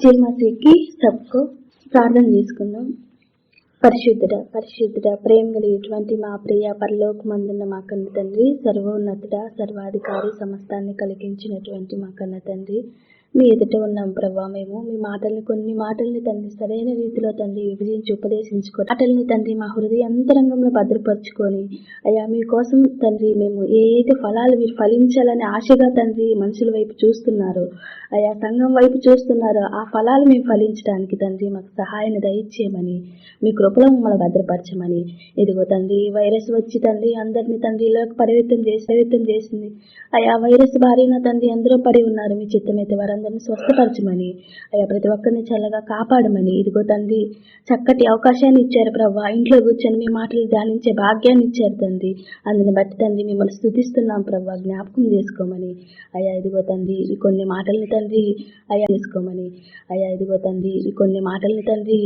జై మసీకి సబ్కు ప్రార్థన చేసుకుందాం. పరిశుద్ధుడ ప్రేమ కలిగేటువంటి మా ప్రియ పరలోకమందున్న మా కన్న తండ్రి, సర్వోన్నతుడ సర్వాధికారి సమస్తాన్ని కలిగించినటువంటి మా కన్న తండ్రి, మీ ఎదుట ఉన్నాం ప్రభా. మేము మీ మాటల్ని కొన్ని మాటల్ని తండ్రి సరైన రీతిలో తండ్రి విభజించి ఉపదేశించుకొని మాటల్ని తండ్రి మా హృదయ అంతరంగంలో భద్రపరుచుకొని అయ్యా మీకోసం తండ్రి మేము ఏ ఫలాలు మీరు ఫలించాలని ఆశగా తండ్రి మనుషుల వైపు చూస్తున్నారో, అయ్యా సంఘం వైపు చూస్తున్నారో ఆ ఫలాలు మేము ఫలించడానికి తండ్రి మాకు సహాయాన్ని దయచేయమని, మీ కృపలో మమ్మల్ని భద్రపరచమని. ఇదిగో తండ్రి వైరస్ వచ్చి తండ్రి అందరినీ తండ్రిలోకి పరిమితం చేసింది. అయ్యా వైరస్ బారిన తండ్రి అందరూ పడి ఉన్నారు. మీ చిత్తమైతే వారందరినీ స్వస్థపరచమని, అయ్యా ప్రతి ఒక్కరిని చల్లగా కాపాడమని. ఇదిగో తండ్రి చక్కటి అవకాశాన్ని ఇచ్చారు ప్రభా. ఇంట్లో కూర్చొని మీ మాటలు ధ్యానించే భాగ్యాన్ని ఇచ్చారు తండ్రి. అందుని బట్టి తండ్రి మిమ్మల్ని స్తుతిస్తున్నాం ప్రభా. జ్ఞాపకం చేసుకోమని అయ్యా. ఇదిగో తండ్రి ఈ కొన్ని మాటల్ని తండ్రి అయ్యా చేసుకోమని అయ్యా. ఇదిగో తండ్రి ఈ కొన్ని మాటల్ని తండ్రి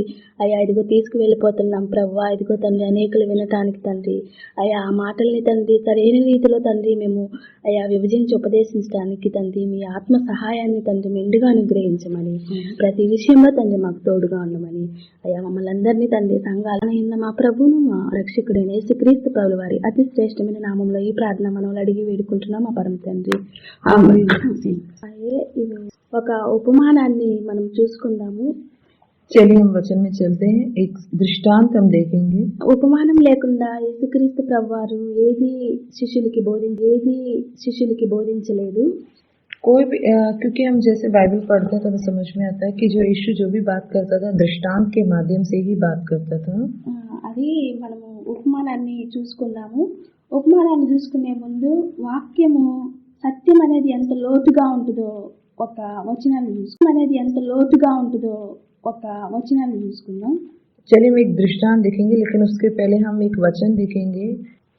అయ్యా ఇదిగో తీసుకువెళ్ళిపోతున్నాం ప్రభా. ఇదిగో తండ్రి అనేకులు వినటానికి తండ్రి అయ్యా ఆ మాటల్ని తండ్రి సరైన రీతిలో తండ్రి మేము అయ్యా విభజించి ఉపదేశించడానికి తండ్రి మీ ఆత్మ సహాయాన్ని తండ్రి మెండుగా అనుగ్రహించమని, ప్రతి విషయంలో తండ్రి మాకు తోడుగా ఉండమని అయ్యా. మమ్మల్ని అందరినీ తండ్రి సంఘాలైన మా ప్రభువును మా రక్షకుడైన యేసుక్రీస్తు ప్రభుల వారి అతి శ్రేష్టమైన నామంలో ఈ ప్రార్థన మనం అడిగి వేడుకుంటున్నాం మా పరమ తండ్రి. ఇది ఒక ఉపమానాన్ని మనం చూసుకుందాము. चलिए हम वचन में चलते हैं. एक दृष्टांत हम देखेंगे. ఉపమానం లేకుండా యేసుక్రీస్తు ప్రభువారు ఏది శిష్యులకి బోధించలేదు. कोई भी क्योंकि हम जैसे बाइबल पढ़ते हैं तो हमें समझ में आता है कि जो यीशु जो भी बात करता था दृष्टांत के माध्यम से ही बात करता था. అది మనము ఉపమానాన్ని చూసుకుందాము. ఉపమానాన్ని చూసుకునే ముందు వాక్యము సత్యం అనేది ఎంత లోతుగా ఉంటుందో ఒక వచనాన్ని చూసుకుందాం. चलिए हम एक दृष्टांत देखेंगे, लेकिन उसके पहले हम एक वचन देखेंगे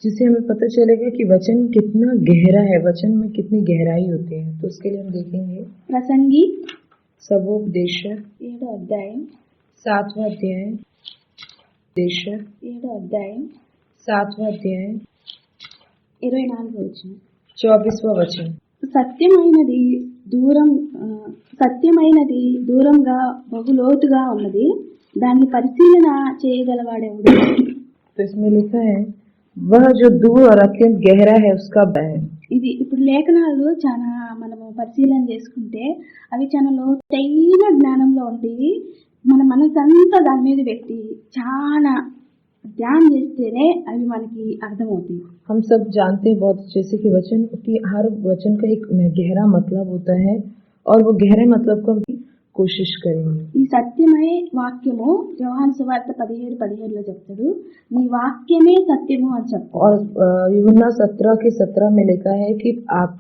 जिससे हमें पता चलेगा कि वचन कितना गहरा है, वचन में कितनी गहराई होती है. तो उसके लिए हम देखेंगे प्रसंगी सबोपदेशक 7వ అధ్యాయం 7वां अध्याय 7वां अध्याय 24వ వచనం 24वां वचन. సత్యమైనది దూరంగా బహులోతుగా ఉన్నది, దాన్ని పరిశీలన చేయగలవాడెవడు. तो इसमें लिखा है वह जो दूर और अत्यंत गहरा है उसका भय. ఇది ఇప్పుడు లేఖనాలు చాలా మనము పరిశీలన చేసుకుంటే అవి చాలా లోతైన జ్ఞానంలో ఉంటాయి. మన మనసంతా దాని మీద పెట్టి చాలా ध्यान చేస్తేనే అవి మనకి అర్థమవుతాయి. हम सब जानते हैं बहुत अच्छे से कि वचन की हर वचन का एक गहरा मतलब होता है और वो गहरे मतलब को हम कोशिश करेंगे. ఈ సత్యమే వాక్యము యోహాను సువార్త 17:17లో చెప్తాడు, నీ వాక్యమే సత్యము అని చెప్తాడు. और यूहन्ना 17:17 में लिखा है कि आप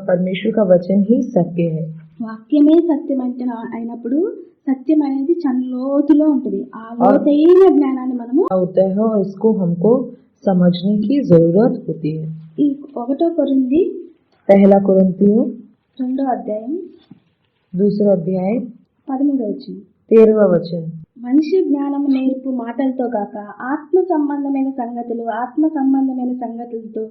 परमेश्वर का वचन ही सत्य है. వాక్యమే సత్యం అంటే అయినప్పుడు సత్యం అనేది చాలా లోతులో ఉంటుంది. ఆ లోతైన జ్ఞానాన్ని మనము होता है और इसको हमको समझने की जरूरत होती है. ఈ 1 కొరింథీ 1 कोरिन्थियों 2వ అధ్యాయం 2 अध्याय 13వ వచనం 13वां वचन. మనిషి జ్ఞానం నేర్పు మాటలతో కాక ఆత్మ సంబంధమైన సంగతులతో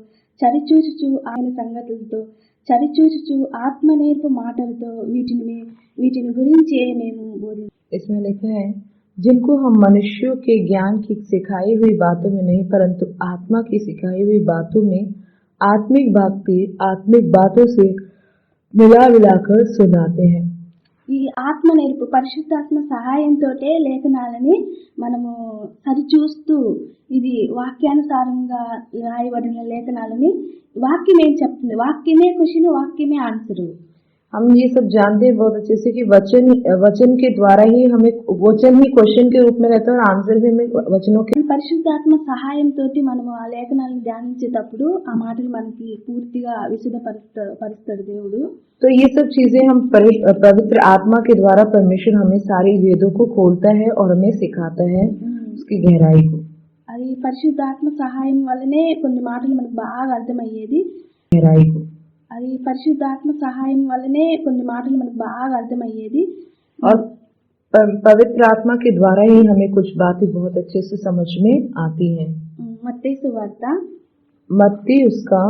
చరిచూచుచు ఆత్మ నేర్పు మాటలతో వీటిని గురించి మేము బోధించాము. इसमें लिखा है जिनको हम मनुष्यों के ज्ञान की सिखाई हुई बातों में नहीं परंतु आत्मा की सिखाई हुई बातों में आत्मिक बातों से मिलाकर सुनाते हैं. ఈ ఆత్మ నేర్పు పరిశుద్ధాత్మ సహాయంతో లేఖనాలని మనము సరిచూస్తూ ఇది వాక్యానుసారంగా రాయబడిన లేఖనాలని వాక్యం ఏం చెప్తుంది, వాక్యమే క్వశ్చన్ వాక్యమే ఆన్సర్. हम ये सब जानते हैं बहुत अच्छे से कि वचन के द्वारा ही हमें वचन ही क्वेश्चन के रूप में रहता है और आंसर भी हमें वचनों के. పరిశుద్ధాత్మ సహాయంతో మనము ఆ లేఖనాలను ధ్యానించేటప్పుడు ఆ మాటలు మనకి పూర్తిగా విశదపరుస్తాడు దేవుడు. तो ये सब चीजें हम पवित्र आत्मा के द्वारा परमेश्वर हमें सारी वेदों को खोलता है और हमें सिखाता है उसकी गहराई को. అది పరిశుద్ధాత్మ సహాయం వల్లనే కొన్ని మాటలు మనకు బాగా అర్థమయ్యేది. गहराई को అది పరిశుద్ధాత్మ సహాయం వల్లనే కొన్ని మాటలు మనకు బాగా అర్థమయ్యేది. और पवित्र आत्मा के द्वारा ही हमें कुछ बातें बहुत अच्छे से समझ में आती हैं. మత్తయి సువార్త मत्ती उसका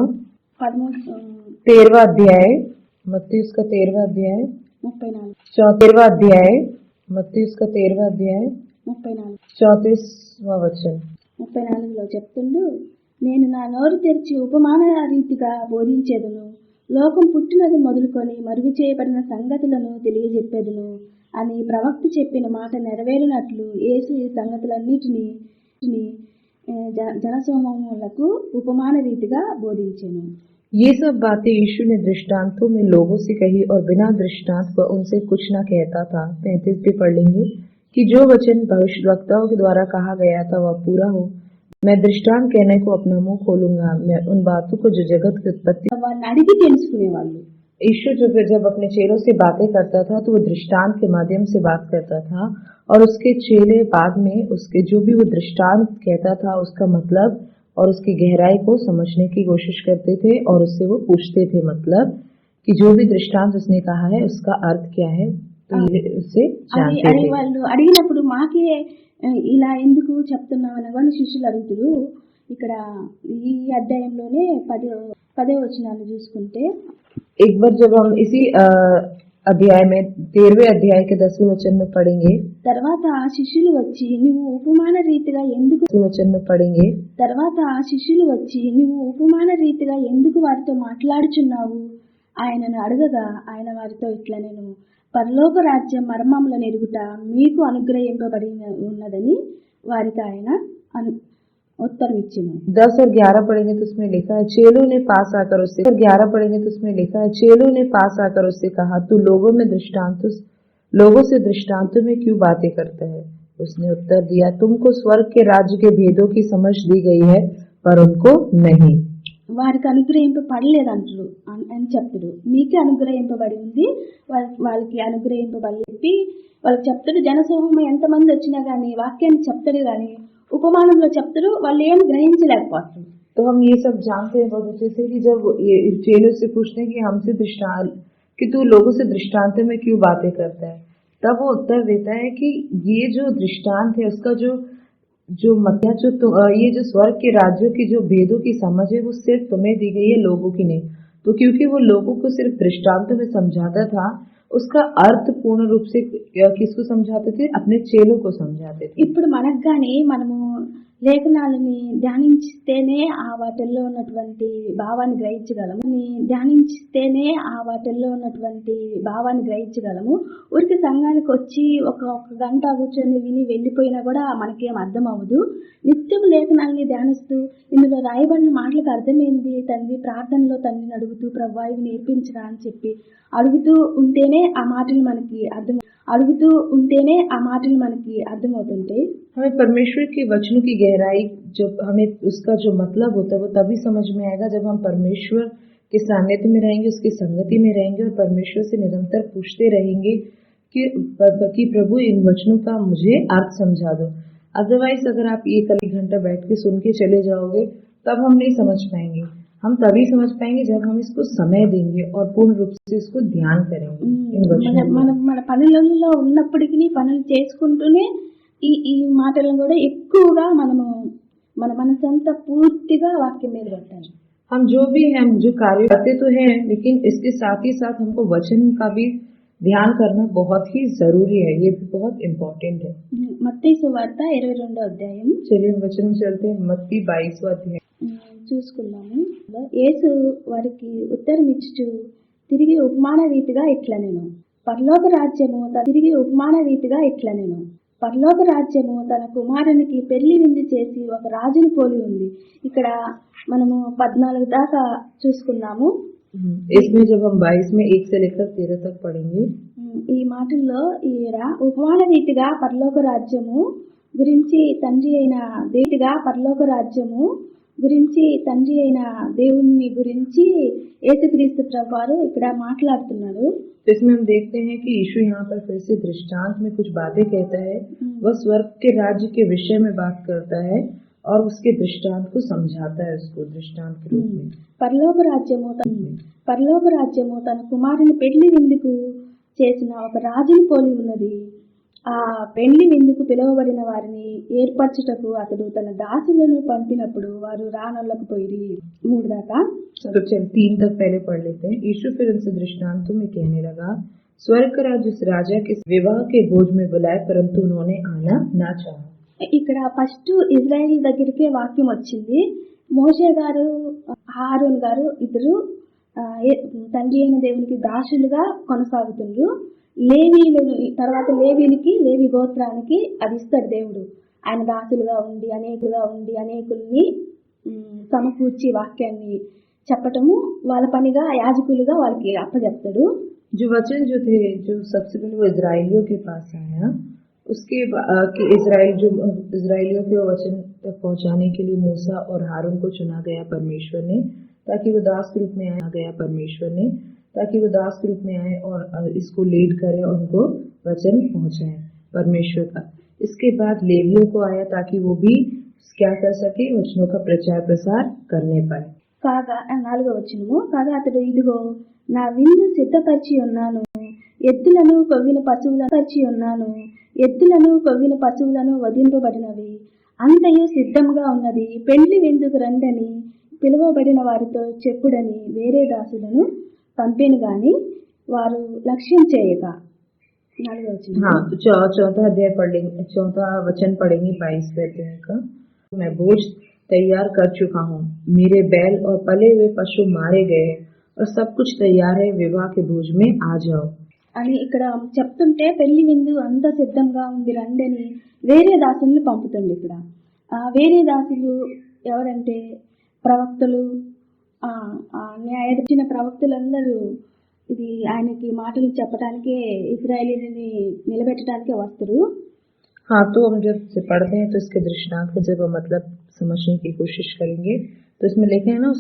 13వ अध्याय मत्ती उसका 13वां अध्याय 34 34वां अध्याय मत्ती उसका 13वां अध्याय 34 34वां वचन। 34లో చెప్తుండు, నేను నా నోరు తెరిచి ఉపమాన రీతిగా బోధించేదను, లోకం పుట్టినది మొదలుకొని మరుగు చేయబడిన సంగతులను తెలియజెప్పేదను అని ప్రవక్త చెప్పిన మాట నెరవేరినట్లు యేసు ఈ సంగతులన్నిటినీ జనసమూహములకు ఉపమాన రీతిగా బోధించెను. ये सब बातें यीशु ने दृष्टांतों में लोगों से कही और बिना दृष्टांत वह उनसे कुछ न कहता था। 35 भी पढ़ लेंगे कि जो वचन भविष्यवक्ताओं के द्वारा कहा गया था वह पूरा हो। मैं दृष्टांत कहने को अपना मुंह खोलूंगा, मैं उन बातों को जो जगत की उत्पत्ति। వాళ్ళని అడిగి తెలుసుకునేవాళ్ళు. ईश्वर जब अपने चेलों से बातें करता था तो वो दृष्टांत के माध्यम से बात करता था और उसके चेले बाद में उसके जो भी वो दृष्टांत कहता था उसका मतलब और उसकी गहराई को समझने की कोशिश करते थे और उससे वो पूछते थे, मतलब कि जो भी दृष्टांत उसने कहा है उसका अर्थ क्या है, तो ये उससे जानते అది थे। వాళ్ళు అడిగినప్పుడు మాకే ఇలా ఎందుకు చెప్తున్నామని కానీ శిష్యులు అడుగుతారు. ఇక్కడ ఈ అధ్యాయంలోనే 10వ వచనాన్ని చూసుకుంటే, एक बार जब हम इसी अध्याय में 13वें अध्याय के 10वें वचन में पढ़ेंगे, తర్వాత ఆ శిష్యులు వచ్చి నువ్వు ఉపమాన రీతిగా ఎందుకు 10वें वचन में पढ़ेंगे, తర్వాత ఆ శిష్యులు వచ్చి నువ్వు ఉపమాన రీతిగా ఎందుకు వారితో మాట్లాడుచున్నావు ఆయనను అడగగా, ఆయన వారితో ఇట్లా, నేను పరలోక రాజ్యం మర్మములను ఎరుగుట మీకు అనుగ్రహింపబడి ఉన్నదని వారికి ఆయన उत्तर इच्छिनु। 10 और 11 पढ़ेंगे तो उसमें लिखा है, चेलों ने पास आकर उससे 11 पढ़ेंगे तो उसमें लिखा है, चेलों ने पास आकर उससे कहा, तू लोगों से दृष्टांतों में क्यों बातें करता है? उसने उत्तर दिया, तुमको स्वर्ग के राज्य के भेदों की समझ दी गई है पर उनको नहीं। వారికి అనుగ్రహింపబడలేదంటారు అని చెప్తాడు. మీకే అనుగ్రహింపబడి ఉంది, వాళ్ళకి అనుగ్రహింపబడి చెప్పి వాళ్ళకి చెప్తాడు. జనసమూహం ఎంతమంది వచ్చినా కానీ వాక్యాన్ని చెప్తాడు, కానీ ఉపమానంలో చెప్తారు, వాళ్ళు ఏం గ్రహించలేకపోతారు. तो हम ये सब जानते हैं बहुत अच्छे से कि जब ये चेलों से पूछते हैं कि हमसे दृष्टांत, कि तू लोगों से दृष्टांत में क्यों बातें करता है, तब वो उत्तर देता है कि ये जो दृष्टांत है उसका जो मतलब ये जो स्वर्ग के राज्यों की जो भेदों की समझ है वो सिर्फ तुम्हें दी गई है, लोगों की नहीं। तो क्योंकि वो लोगों को सिर्फ दृष्टांतों में समझाता था, उसका अर्थ पूर्ण रूप से किसको समझाते थे? अपने चेलों को समझाते थे। ఇప్పుడు మనకు గాని మనము లేఖనాలని ధ్యానించితేనే ఆ వాటిల్లో ఉన్నటువంటి భావాన్ని గ్రహించగలము. ఊరికి సంఘానికి వచ్చి ఒక గంట కూర్చొని విని వెళ్ళిపోయినా కూడా మనకేం అర్థం అవ్వదు. నిత్యం లేఖనాలని ధ్యానిస్తూ ఇందులో రాయబడిన మాటలకు అర్థమైంది తండ్రి, ప్రార్థనలో తండ్రిని అడుగుతూ ప్రభువా ఇవి నేర్పించరా అని చెప్పి అడుగుతూ ఉంటేనే ఆ మాటలు మనకి అర్థమవుతుంటే, हमें परमेश्वर के वचनों की गहराई, जब हमें उसका जो मतलब होता है वो तभी समझ में आएगा जब हम परमेश्वर के सानिध्य में रहेंगे, उसकी संगति में रहेंगे और परमेश्वर से निरंतर पूछते रहेंगे कि प्रभु इन वचनों का मुझे अर्थ समझा दो। अदरवाइज अगर आप एक घंटा बैठ के सुन के चले जाओगे तब हम नहीं समझ पाएंगे। हम तभी समझ पाएंगे जब हम इसको समय देंगे और पूर्ण रूप से इसको ध्यान करेंगे। మన పనులలో ఉన్నప్పటికీ పనులు చేసుకుంటూనే ఈ మాటలను కూడా ఎక్కువగా మనము మన మనసంతా పూర్తిగా వాక్యం మీద పెట్టాలి. हम जो भी हैं, जो कार्य करते तो हैं, लेकिन इसके साथ ही साथ हमको वचन का भी ध्यान करना बहुत ही जरूरी है, ये भी बहुत इम्पोर्टेंट है। మత్తయి సువార్త 22వ అధ్యాయం. चलिए वचन में चलते हैं। मत्ती 22वां अध्याय చూసుకున్నాము. యేసు వారికి ఉత్తరం ఇచ్చుచు తిరిగి ఉపమాన రీతిగా ఇట్లా, నేను పరలోక రాజ్యము తన కుమారునికి పెళ్లి విందు చేసి ఒక రాజుని పోలి ఉంది. ఇక్కడ మనము 14 దాకా చూసుకున్నాము. इसमें जब हम 22 में 1 से लेकर 13 तक पढ़ेंगे, ఈ మాటల్లో ఈయన ఉపమాన రీతిగా పరలోక రాజ్యము గురించి తండ్రి అయిన దేవుని గురించి యేసుక్రీస్తు ప్రభువారు ఇక్కడ మాట్లాడుతున్నాడు. इसमें हम देखते हैं कि यीशु यहाँ पर फिर से दृष्टांत में कुछ बातें कहता है। वह स्वर्ग के राज्य के विषय में बात करता है और उसके दृष्टांत को समझाता है, उसको दृष्टांत के रूप में। పరలోక రాజ్యము తన కుమారుని పెళ్లి విందుకు చేసిన ఒక రాజుని పోలి ఉన్నది. ఆ పెళ్లి విందుకు పిలువబడిన వారిని ఏర్పరచుటకు అతడు తన దాసులను పంపినప్పుడు వారు రానొల్లకపోయిరి. 3 దాకా 3 तक पहले पढ़ लेते हैं। यीशु फिर उनसे दृष्टांतों में कहने लगा, स्वर्ग का राज्य उस राजा के विवाह के भोज में बुलाए, परंतु उन्होंने आना ना चाहा। ఇక్కడ ఫస్ట్ ఇజ్రాయెల్ దగ్గరికే వాక్యం వచ్చింది. మోషే గారు, హారూన్ గారు ఇద్దరు ఆ, ఏ- తండ్రి అయిన దేవునికి దాసులుగా కొనసాగుతుండ్రు. లేవీలు తర్వాత లేవి గోత్రానికి అది ఇస్తాడు దేవుడు. ఆయన దాసులుగా ఉండి అనేకుల్ని సమకూర్చి వాక్యాన్ని చెప్పటము వాళ్ళ పనిగా యాజకులుగా వాళ్ళకి అప్పచెప్తాడు. जो वचन जो थे, जो सबसे पहले वो इजराइलियों के पास आया, उसके कि इजराइलियों के वचन तक पहुंचाने के लिए मूसा और हारून को चुना गया परमेश्वर ने, ताकि वो दास के रूप में आए और इसको लीड करे और उनको वचन पहुंचाए परमेश्वर का। इसके बाद लेवियों को आया ताकि वो भी क्या कर सके, वचनों का प्रचार प्रसार करने पाए। కాగా 4వ వచనము, కాగా అతడు ఇదిగో నా విందు సిద్ధపరిచి ఉన్నాను, ఎద్దులను కొవ్విన పశువులను వధింపబడినవి, అంతయు సిద్ధంగా ఉన్నది, పెండ్లి విందుకు రండని పిలువబడిన వారితో చెప్పుడని వేరే దాసులను పంపెను గాని వారు లక్ష్యం చేయక. 4వ వచనం. हाँ, तो चौथा वचन पढ़ेंगे 22वें अध्याय का। मैं बोझ तैयार कर चुका हूँ, मेरे बैल और पले हुए पशु मारे गए हैं और सब कुछ तैयार है, विवाह के भोज में आ जाओ అని ఇక్కడ చెప్తుంటే పెళ్లి విందు అంత సిద్ధంగా ఉంది రండని వేరే దాసుల్ని పంపుతుంది. ఇక్కడ వేరే దాసులు ఎవరంటే ప్రవక్తలు, న్యాయచిన ప్రవక్తలందరూ ఇది ఆయనకి మాటలు చెప్పడానికే ఇశ్రాయేలీని నిలబెట్టడానికే వస్తారు. हाँ, तो हम जब से पढ़ते हैं तो इसके दृष्टांत को जब हम मतलब समझने की कोशिश करेंगे तो इसमें लिखे हैं ना,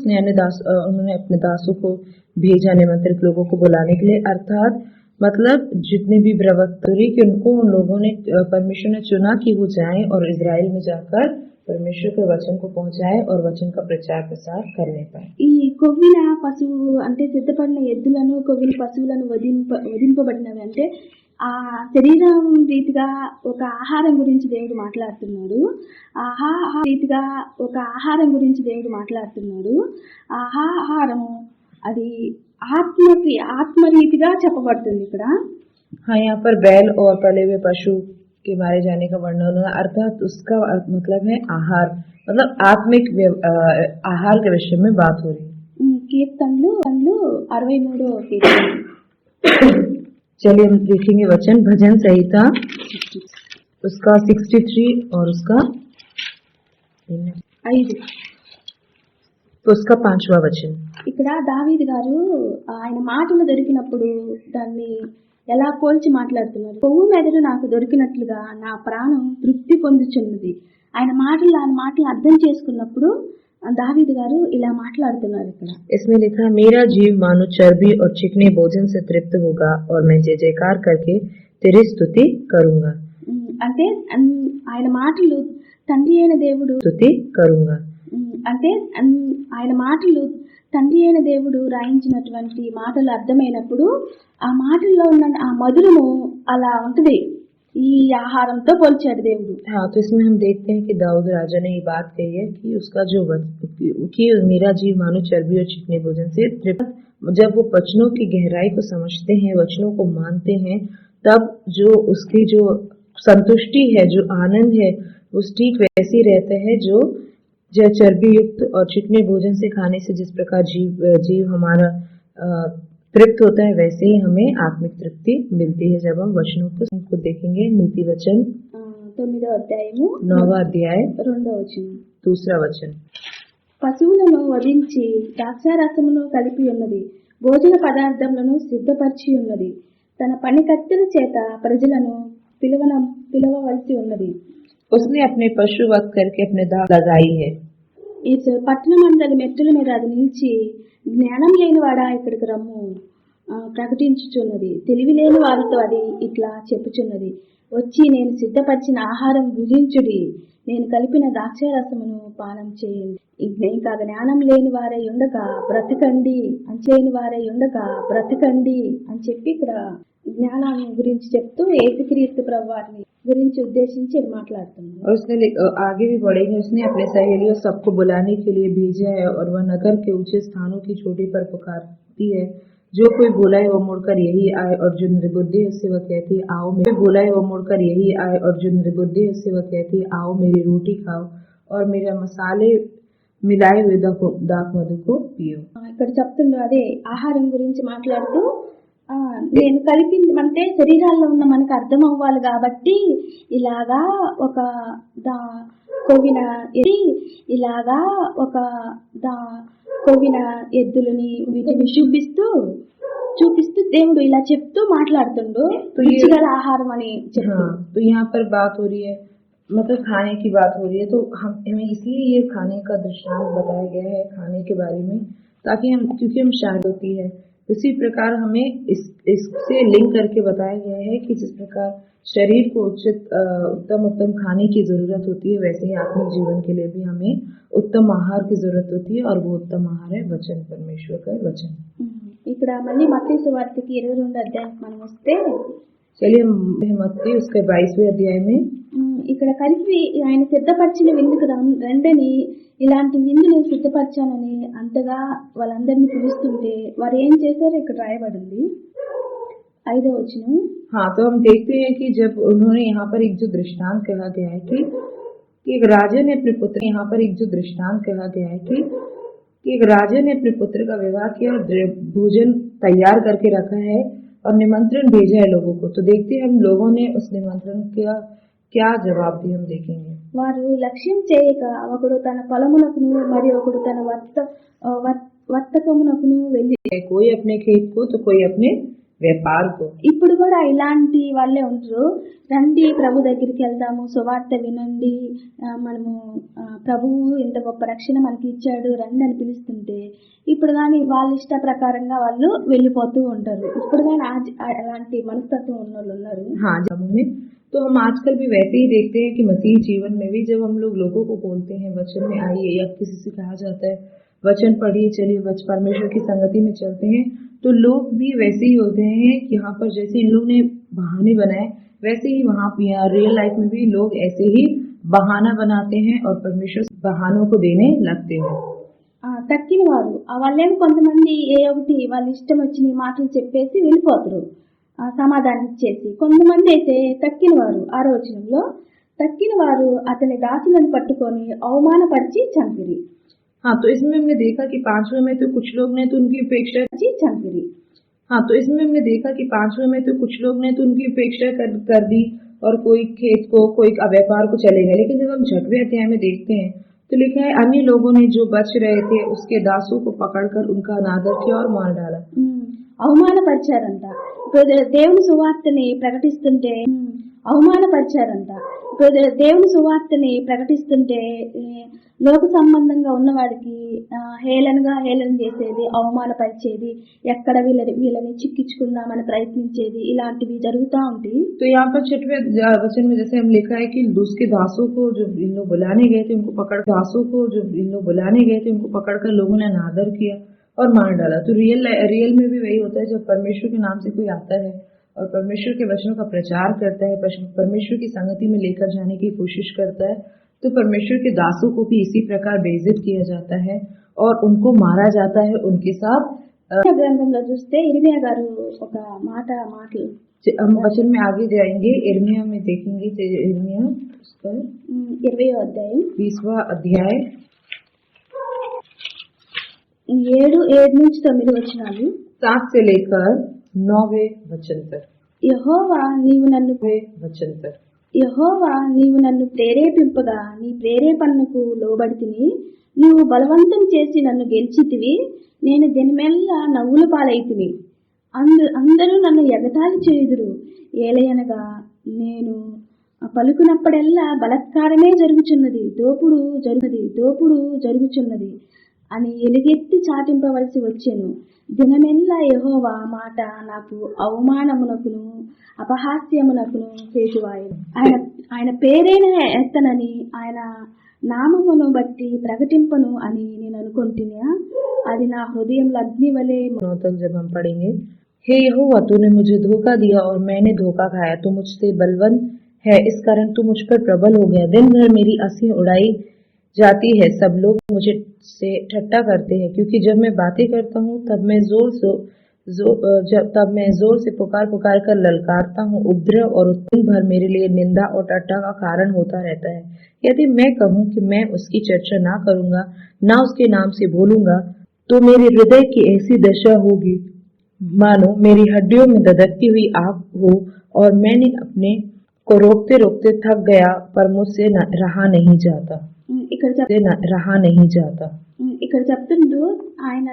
उन्होंने अपने दासों को भेजा निमंत्रित लोगों को बुलाने के लिए, अर्थात मतलब जितने भी प्रवक्तरी कि उनको उन लोगों ने परमेश्वर ने चुना कि वो जाएं और इजराइल में जाकर परमेश्वर के वचन को पहुंचाए और वचन का प्रचार प्रसार करने पाए। ఈ కొవ్విన పశువు అంటే సిద్ధపడిన ఎద్దులను కొవ్విన పశువులను వధింపబడినవి అంటే ఆ శరీరం రీతిగా ఒక ఆహారం గురించి దేవుడు మాట్లాడుతున్నాడు. ఆహారము అది ఆత్మ రీతిగా చెప్పబడుతుంది ఇక్కడ. हाँ, यहाँ पर बैल और पले हुए पशु के मारे जाने का वर्णन है, अर्थात उसका मतलब है आहार, मतलब आत्मिक आहार के विषय में बात हो रही है। కీర్తనలు 63వ కీర్తన. चलिए हम देखेंगे वचन भजन संहिता उसका 63 और उसका 5. तो उसका 5वां वचन। ఇక్కడ దావీదు గారు ఆయన మాటలు దొరికినప్పుడు దాన్ని ఎలా పోల్చి మాట్లాడుతున్నారు. కొవ్వు మెదడు నాకు దొరికినట్లుగా నా ప్రాణం తృప్తి పొందుచున్నది. ఆయన మాటలు అర్థం చేసుకున్నప్పుడు దావీదు గారు ఇలా మాట్లాడుతున్నారు. ఇక్కడ इसमें लिखा है, मेरा जीव मानो चर्बी और चिकने भोजन से तृप्त होगा और मैं जय जयकार करके तेरी स्तुति करूंगा। అంటే ఆయన మాటలు తండ్రి అయిన దేవుడు स्तुति करूंगा అంటే ఆయన మాటలు తండ్రి అయిన దేవుడు రాయించినటువంటి మాటలు అర్థమైనప్పుడు ఆ మాటల్లో ఉన్న ఆ మధురము అలా ఉంటది. ఈ ఆహారంతో పోల్చాడు దేవుడు. हाँ, तो इसमें हम देखते हैं कि दाऊद राजा ने ये बात कही है कि उसका जो कि मेरा जीव मानो चर्बी और चिकने भोजन से तृप्त, जब वो वचनों की गहराई को समझते हैं, वचनों को मानते हैं, तब जो उसकी जो संतुष्टि है, जो आनंद है, वो ठीक वैसी रहता है जो चर्बी युक्त और चिकने भोजन से खाने से जिस प्रकार जीव हमारा तृप्त होता है, वैसे ही हमें आत्मिक तृप्ति मिलती है जब हम वचनों को देखेंगे। नीति वचन 9వ అధ్యాయము 9वां अध्याय 2వ వచనం. 2रा वचन। పశువులను వధించి ద్రాక్షారసమును కలిపి ఉన్నది, భోజన పదార్థములను సిద్ధపరిచి ఉన్నది, తన పనికత్తెల చేత ప్రజలను పిలవవలసి ఉన్నది. उसने अपने पशु वध करके अपने दाग लगाई है। ఈ పట్టణం అందరి మెట్టుల మీద అది నిలిచి జ్ఞానం లేని వాడా ఇక్కడికి రమ్ము ప్రకటించుచున్నది, తెలివి లేని వారితో అది ఇట్లా చెప్పుచున్నది, వచ్చి నేను సిద్ధపరిచిన ఆహారం భుజించుడి, నేను కలిపిన ద్రాక్షారసమును పానం చేయండి. ఇంకా జ్ఞానం లేని వారై ఉండగా బ్రతకండి అని చెప్పి ఇక్కడ జ్ఞానం గురించి చెప్తూ యేసుక్రీస్తు ప్రభువారిని గురించి ఉద్దేశించి మాట్లాడుతున్నాడు. और उसने आगे भी बढ़ेंगे, उसने अपने सहेलियों सबको बुलाने के लिए भेजा है और वह नगर के ऊंचे स्थानों की चोटी पर पुकारती है, जो कोई बुलाए वो मुड़कर यही आए और जो निर्बुद्धि है उससे वह कहती है आओ मेरे बुलाए वो मुड़कर यही आए और जो निर्बुद्धि है उससे वह कहती है आओ मेरी रोटी खाओ और मेरा मसाले मिलाए हुए दाख मधु को पियो। ఇక్కడ చెప్తుండు అదే ఆహారం గురించి మాట్లాడుతూ నేను కలిపింది అంటే శరీరాల్లో ఉన్న మనకు అర్థం అవ్వాలి కాబట్టి ఇలాగా ఒక దా కొవ్విన ఇలాగా ఒక దా కొవ్విన ఎద్దులని వీటిని చూపిస్తూ దేవుడు ఇలా చెప్తూ మాట్లాడుతుండు రుచిగల ఆహారం అని हाँ, तो यहाँ पर बात हो रही है मतलब खाने की बात हो रही है, तो हमें इसलिए ये खाने का दृष्टांत बताया गया है खाने के बारे में ताकि हम क्योंकि हम शायद होती है उसी प्रकार हमें इससे लिंक करके बताया गया है कि जिस प्रकार शरीर को उचित उत्तम खाने की जरूरत होती है वैसे ही आत्मिक जीवन के लिए भी हमें उत्तम आहार की जरूरत होती है और वो उत्तम आहार है वचन, परमेश्वर का वचन। ఇక్కడ మళ్ళీ మత్తయి సువార్తకి 22 అధ్యాయం మనం వస్తే चलिए मत्ती उसके 22वें अध्याय में ఇక్కడ కలిపి ఆయన సిద్ధపరిచిన విందుకు రండని ఇలాంటి విందు నేను సిద్ధపరిచానని అంతగా వాళ్ళందరినీ పిలుస్తుంటే వారు ఏం చేశారో ఇక్కడ రాయబడింది 5వ వచనం। हाँ, तो हम देखते हैं कि जब उन्होंने यहाँ पर एक जो दृष्टांत कहा गया है कि एक राजा ने अपने पुत्र यहाँ पर एक जो दृष्टांत कहा गया है कि एक राजा ने अपने पुत्र का विवाह किया और भोजन तैयार करके रखा है और निमंत्रण भेजा है लोगों को। तो देखते हैं हम लोगों ने उस निमंत्रण का क्या जवाब दिया हम देखेंगे। వారు లక్ష్యం చేయక ఒకడు తన పొలమునకును మరి ఒకడు తన వర్తకమునకును వెళ్ళి कोई अपने खेत को तो कोई अपने వ్యాపార్ को। ఇప్పుడు కూడా ఇలాంటి వాళ్ళే ఉంటారు, రండి ప్రభు దగ్గరికి వెళ్దాము, సువార్త వినండి, మనము ప్రభువు ఇంత గొప్ప రక్షణ మనకి ఇచ్చాడు రండి అని పిలుస్తుంటే ఇప్పుడు కానీ వాళ్ళ ఇష్ట ప్రకారంగా వాళ్ళు వెళ్ళిపోతూ ఉంటారు। ఇప్పుడు కానీ అలాంటి మనస్తత్వం ఉన్న వాళ్ళు ఉన్నారు। तो हम आजकल भी वैसे ही देखते हैं कि मसीह जीवन में भी जब हम लोग लोगों को बोलते हैं वचन में आइए या किसी से कहा जाता है वचन पढ़िए चलिए परमेश्वर की संगति में चलते हैं, तो लोग भी वैसे ही होते हैं कि यहाँ पर जैसे इन लोग ने बहाने बनाए वैसे ही वहाँ रियल लाइफ में भी लोग ऐसे ही बहाना बनाते हैं और परमेश्वर बहानों को देने लगते हैं। తక్కిన వారు వాళ్ళేం కొంతమంది ఏ ఒకటి వాళ్ళ ఇష్టం వచ్చిన మాటలు చెప్పేసి వెళ్ళిపోతారు సమాధానం ఇచ్చేసి, కొంతమంది అయితే తక్కిన వారు 6వ వచనంలో తక్కిన వారు అతని దాసులను పట్టుకొని అవమానపరిచి చంపిరి। हाँ, तो इसमें हमने देखा कि 5वें में तो कुछ लोग ने तो उनकी उपेक्षा चंपरी। हाँ, तो इसमें हमने देखा कि 5वें में तो कुछ लोग ने तो उनकी उपेक्षा कर दी और कोई खेत को कोई व्यापार को चले गए। लेकिन जब हम 6वें अध्याय में देखते हैं तो लिखा है अन्य लोगों ने जो बच रहे थे उसके दासों को पकड़कर उनका अनादर किया और मार डाला। అవమానపరిచారంట। దేవుని సువార్తని ప్రకటిస్తుంటే అవమానపరిచారంట। దేవుని సువార్తని ప్రకటిస్తుంటే లోక సంబంధంగా ఉన్నవాడికి హేళన చేసేది, అవమానపరిచేది, ఎక్కడ వీళ్ళని చిక్కించుకుందామని ప్రయత్నించేది, ఇలాంటివి జరుగుతూ ఉంటాయి। तो यहाँ पर 6वें वचन में जैसे हम लिखा है कि उसके दासों को जो इन लोग बुलाने गए थे उनको पकड़कर लोगों ने अनादर किया और मार डाला। तो रियल में भी वही होता है जब परमेश्वर के नाम से कोई आता है और परमेश्वर के वचनों का प्रचार करता है, परमेश्वर की संगति में लेकर जाने की कोशिश करता है, तो परमेश्वर के दासों को भी इसी प्रकार बेइज्जत किया जाता है और उनको मारा जाता है। उनके साथ గ్రంథంలో చూస్తే ఇర్మియా గారు ఒక మాటలు हम वचन में आगे जाएंगे, इर्मिया में देखेंगे। इर्मिया उसका 20వ అధ్యాయం 20वां अध्याय 7 నుంచి 9 వచనాలు 7 से लेकर 9वें वचन तक। యెహోవా నీవు నన్ను ప్రేరేపింపగా నీ ప్రేరేపణకు లోబడితిని, నీవు బలవంతం చేసి నన్ను గెలిచితివి, నేను దినమెల్లా నవ్వుల పాలైతిని, అందరూ నన్ను ఎగతాళి చేయుదురు, ఏలయనగా నేను పలుకునప్పుడెల్లా బలత్కారమే జరుగుచున్నది, దోపుడు జరుగుచున్నది అని ఎలుగెత్తి చాటింపవలసి వచ్చెను। దినమెల్లా యెహోవా మాట నాకు అవమానమునకును అపహాస్యమునకును హేతువాయెను। ఆయన పేరైన ఎత్తనని ఆయన నామమును బట్టి ప్రకటింపను అని నేను అనుకుంటున్నా, అది నా హృదయంలో అగ్ని వలె। जब हम पढ़ेंगे, हे यहोवा तूने मुझे धोखा दिया और मैंने धोखा खाया, तू मुझसे बलवान है इस कारण तू मुझ पर प्रबल हो गया। दिन भर मेरी हंसी उड़ाई जाती है, सब लोग मुझे से ठट्टा करते हैं, क्योंकि जब मैं बातें करता हूँ तब मैं तब मैं जोर से पुकार पुकार कर ललकारता हूँ। उपद्रव और दिन भर मेरे लिए निंदा और टट्टा का कारण होता रहता है। यदि मैं कहूँ कि मैं उसकी चर्चा ना करूंगा, ना उसके नाम से बोलूंगा, तो मेरे हृदय की ऐसी दशा होगी मानो मेरी हड्डियों में धधकती हुई आग हो और मैंने अपने को रोकते रोकते थक गया, पर मुझसे रहा नहीं जाता। रहा नहीं जाता। ఇక్కడ చెప్తుంటూ ఆయన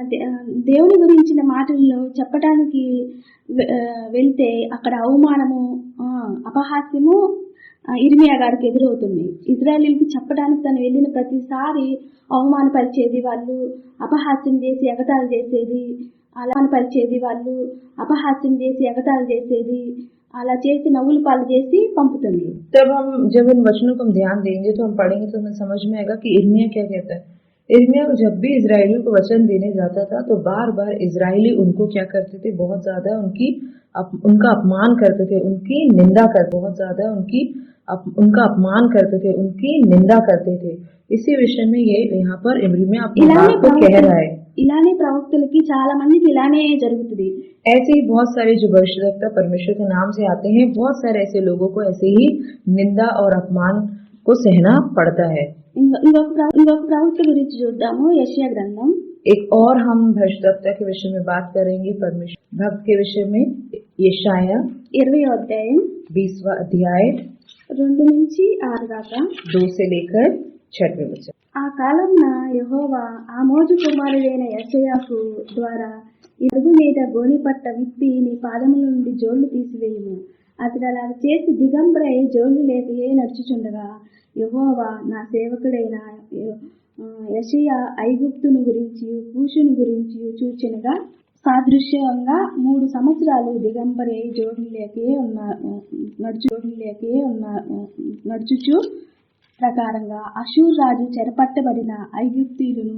దేవుని గురించిన మాటల్లో చెప్పడానికి వెళ్తే అక్కడ అవమానము, అపహాస్యము ఇర్మియా గారికి ఎదురవుతుంది. ఇజ్రాయేలీలకు చెప్పడానికి తను వెళ్ళిన ప్రతిసారి అవమానపరిచేది, వాళ్ళు అపహాస్యం చేసి ఎగతాళి చేసేది, అలా చేసి నవ్వులు పాలు చేసి పంపుతుంది. जब इन वचनों को हम ध्यान देंगे तो हम पढ़ेंगे तो हमें समझ में आएगा कि इर्मिया क्या कहता है। इर्मिया जब भी इजरायलियों को वचन देने जाता था तो बार बार इजरायली उनको क्या करते थे, बहुत ज्यादा उनका अपमान करते थे, उनकी निंदा करते, बहुत ज्यादा उनका अपमान करते थे, उनकी निंदा करते थे। इसी विषय में ये यहाँ पर इर्मिया अपनी बात को कह रहा है। ఇలానే ప్రవక్తలకి చాలా మందికి ఇలానే జరుగుతుంది. ऐसे ही बहुत सारे जो भविष्यद्वक्ता परमेश्वर के नाम से आते हैं, बहुत सारे ऐसे लोगों को ऐसे ही निंदा और अपमान को सहना पड़ता है। ఇంకొక ప్రవక్త గురించి చూద్దాము, యెషయా గ్రంథం. एक और हम भविष्यद्वक्ता के विषय में बात करेंगे, परमेश्वर भक्त के विषय में। यशाया 20వ అధ్యాయం 20वां अध्याय 2 నుంచి 6 దాకా. 2 से लेकर 6 वचन। ఆ కాలంన యెహోవా ఆమోజు కుమారుడైన యెషయాకు ద్వారా ఈ అడుగు మీద గోనెపట్ట విప్పి నీ పాదముల నుండి జోళ్లు తీసివేయుము. అతడు అలా చేసి దిగంబరై జోళ్లు లేకయే నడుచుచుండగా యెహోవా నా సేవకుడైన యెషయా ఐగుప్తును గురించి కూషును గురించి చూచెనగా సాదృశ్యంగా 3 సంవత్సరాలు దిగంబరై జోళ్లు లేకయే నడుచుచు ప్రకారంగా అషూర్ రాజు చెరపట్టబడిన ఐగుప్తీయులను,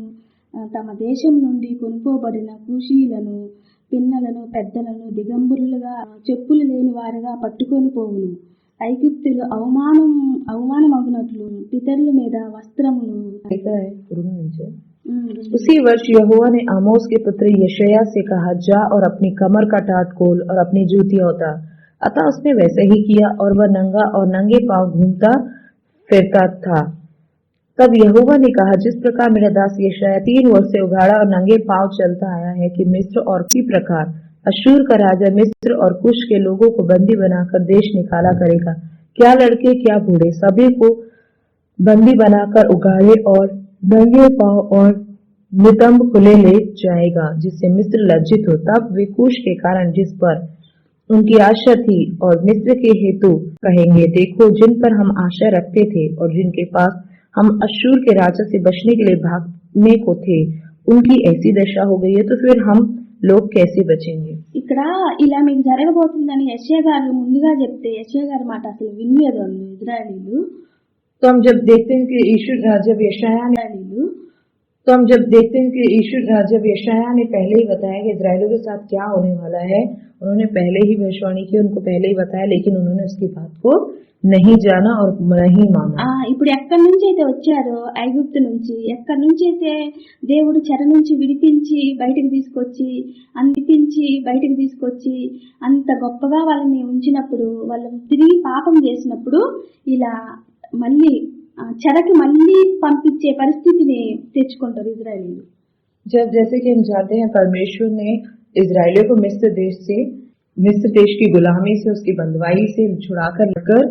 తమ దేశం నుండి కొనుక్కోబడిన కూషీలను, పిన్నలను, పెద్దలను దిగంబరులుగా, చెప్పులు లేని వారుగా పట్టుకొని పోవును. ఐగుప్తులు అవమానమగునట్లు పితరుల మీద వస్త్రమును. उसी वर्ष यहोवा ने आमोस के पुत्र यशायाह से कहा, जा और अपनी कमर का टाट खोल और अपनी जूतियां उतार। अतः उसने वैसा ही किया और वह नंगा और नंगे पांव घूमता फिरता था। तब यहोवा ने कहा, जिस प्रकार मेरा दास यशायाह 3 वर्ष से उघाड़ा और नंगे पांव चलता आया है कि मिस्र और इसी प्रकार अशूर का राजा मिस्र और कुश के लोगों को बंदी बनाकर देश निकाला करेगा। क्या लड़के क्या बूढ़े सभी को बंदी बनाकर उघाड़े और नंगे पांव और नितंब खुले ले जाएगा, जिससे मिस्र लज्जित हो। तब वे कुश के कारण जिस पर उनकी आशा थी और मिस्र के हेतु कहेंगे, देखो जिन पर हम आशा रखते थे और जिनके पास हम अश्शूर के राजा से बचने के लिए भागने को थे, उनकी ऐसी दशा हो गई है, तो फिर हम लोग कैसे बचेंगे। ఇక్కడ ఇలా మీకు జరగబోతుందని యెషయా గారు ముందుగా చెప్తే యెషయా గారి మాట అసలు వినలేదు ఇజ్రాయేలీలు. तो हम जब देखते हैं कि जब यशायाह ने पहले ही बताया कि इजराइलियों के साथ क्या होने वाला है, उन्होंने पहले ही भविष्यवाणी की, उनको पहले ही बताया, लेकिन उन्होंने उसकी बात को नहीं जाना और नहीं माना। ఇప్పుడు ఎక్కడి నుంచి అయితే వచ్చారో ఐగుప్తు నుంచి, ఎక్కడి నుంచి అయితే దేవుడు చెర నుంచి విడిపించి బయటకు తీసుకొచ్చి అంత గొప్పగా వాళ్ళని ఉంచినప్పుడు, వాళ్ళు తిరిగి పాపం చేసినప్పుడు ఇలా మళ్ళీ చెరకి మళ్ళీ పంపించే పరిస్థితిని తెచ్చుకుంటారు ఇజ్రాయేలీలు. जैसे कि हम जानते हैं, परमेश्वर ने इजराइलियों को मिस्र देश की गुलामी से, उसकी बंधुआई से छुड़ाकर लेकर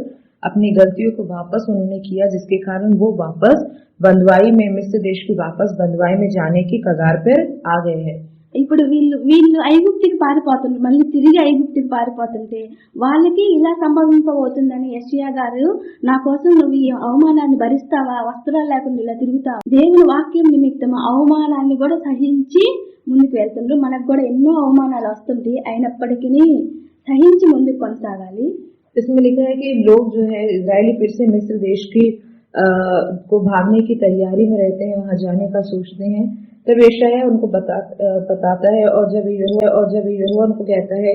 अपनी गलतियों को वापस उन्होंने किया, जिसके कारण वो वापस बंधुआई में, मिस्र देश की वापस बंधुआई में जाने की कगार पर आ गए हैं। ఇప్పుడు వీళ్ళు ఐగుప్తుకి పారిపోతుంటే, మళ్ళీ తిరిగి ఐగుప్తుకి పారిపోతుంటే వాళ్ళకి ఇలా సంభవింపబోతుందని యెషయా గారు, నా కోసం నువ్వు ఈ అవమానాన్ని భరిస్తావా, వస్త్రాలు లేకుండా ఇలా తిరుగుతావా, దేవుని వాక్యం నిమిత్తం అవమానాన్ని కూడా సహించి ముందుకు వెళ్తుండ్రు. మనకు కూడా ఎన్నో అవమానాలు వస్తుంది, అయినప్పటికీ సహించి ముందుకు కొనసాగాలి. इसमें लिखा है कि लोग जो है इजरायली फिर से मिस्र देश की को भागने की तैयारी में रहते हैं, वहां जाने का सोचते हैं। तब यशायाह उनको बताता है, और जब यहोवा उनको कहता है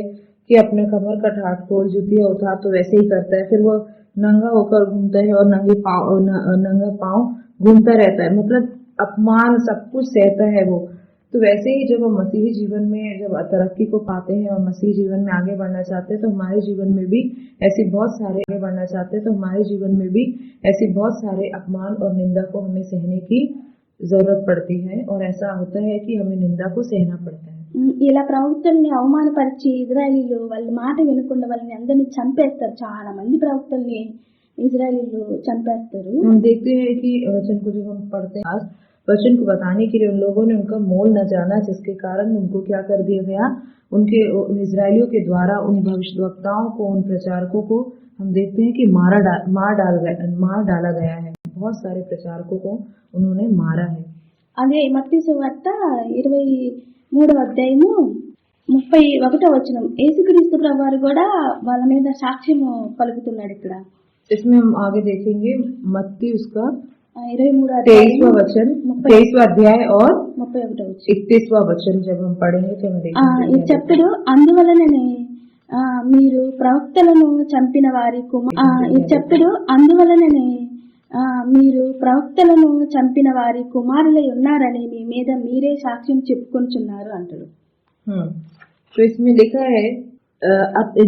कि अपने कमर का ठाट खोल, जूतियां उतार, तो वैसे ही करता है। फिर वो नंगा होकर घूमता है और नंगा पांव घूमता रहता है, मतलब अपमान सब कुछ सहता है वो। तो वैसे ही जब हम मसीही जीवन में जब तरक्की को पाते हैं और मसीही जीवन में आगे बढ़ना चाहते हैं तो हमारे जीवन में भी ऐसी बहुत सारे आगे बढ़ना चाहते हैं तो हमारे जीवन में भी ऐसी बहुत सारे अपमान और निंदा को हमें सहने की जरूरत पड़ती है और ऐसा होता है कि हमें निंदा को सहना पड़ता है। ఇలా ప్రవక్తల్ని అవమానపరిచి ఇజ్రాయేలీలు వాళ్ళ మాట వినకుండా వాళ్ళని అందరినీ చంపేస్తారు. చాలా మంది ప్రవక్తల్ని ఇజ్రాయేలీలు చంపేస్తారు. हम देखते हैं कि वचन को जब हम पढ़ते हैं वचन को बताने के लिए उन लोगों ने उनका मोल न जाना जिसके कारण उनको क्या कर दिया गया, उन इजरायलियों के द्वारा उन भविष्यवक्ताओं को उन प्रचारकों को हम देखते हैं कि मार डाला गया है। बहुत सारे प्रचारकों को उन्होंने मारा है। అదే మత్తయి సువార్త 23వ అధ్యాయము 31వ వచనం యేసుక్రీస్తు ప్రభువారు కూడా వాళ్ళ మీద సాక్ష్యము పలుకుతున్నాడు ఇక్కడ. इसमें हम आगे देखेंगे मत्ती उसका 23వ वचन 23वां अध्याय और 31వ వచనం 31वां वचन जब हम पढ़ेंगे तो हम देखेंगे ఇది చెప్తాడు. అందువలననే మీరు ప్రవక్తలను చంపిన వారి ఇది చెప్తాడు. అందువలననే మీరు ప్రవక్తలను చంపిన వారి కుమారులై ఉన్నారని మీ మీద మీరే సాక్ష్యం చెప్పుకొంచున్నారు అంటాడు. तो इसमें लिखा है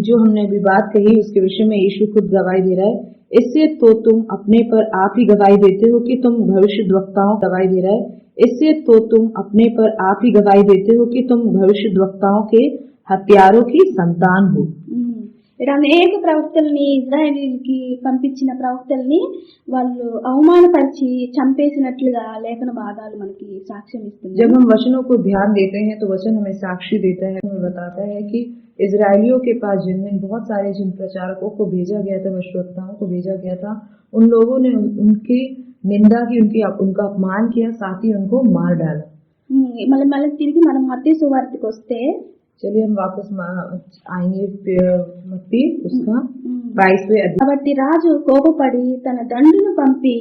जो हमने अभी बात कही उसके विषय में यीशु खुद गवाही दे रहा है। इससे तो तुम अपने पर आप ही गवाही देते हो कि तुम भविष्यद्वक्ताओं गवाही दे रहा है। इससे तो तुम अपने पर आप ही गवाही देते हो कि तुम भविष्यद्वक्ताओं के हत्यारों की संतान हो। ఇక్కడ అనేక ప్రవక్తల్ని ఇజ్రాయేలీకి పంపించిన ప్రవక్తల్ని వాళ్ళు అవమానపరిచి చంపేసినట్లుగా లేఖన భాగాలు మనకి సాక్ష్యం ఇస్తుంది. जब हम वचनों को ध्यान देते हैं तो वचन हमें साक्षी देता है, हमें बताता है कि इजरायलियों के पास जिन बहुत सारे जिन प्रचारकों को भेजा गया था, भविष्यवक्ताओं को भेजा गया था, उन लोगों ने उनकी निंदा की, उनका अपमान किया, साथ ही उनको मार डाला। మళ్ళీ తిరిగి మనం మత్తయి సువార్తకి వస్తే चलिए हम वापस आएंगे मत्ती उसका 22वें अध्याय। కాబట్టి రాజు కోపపడి తన దండును పంపి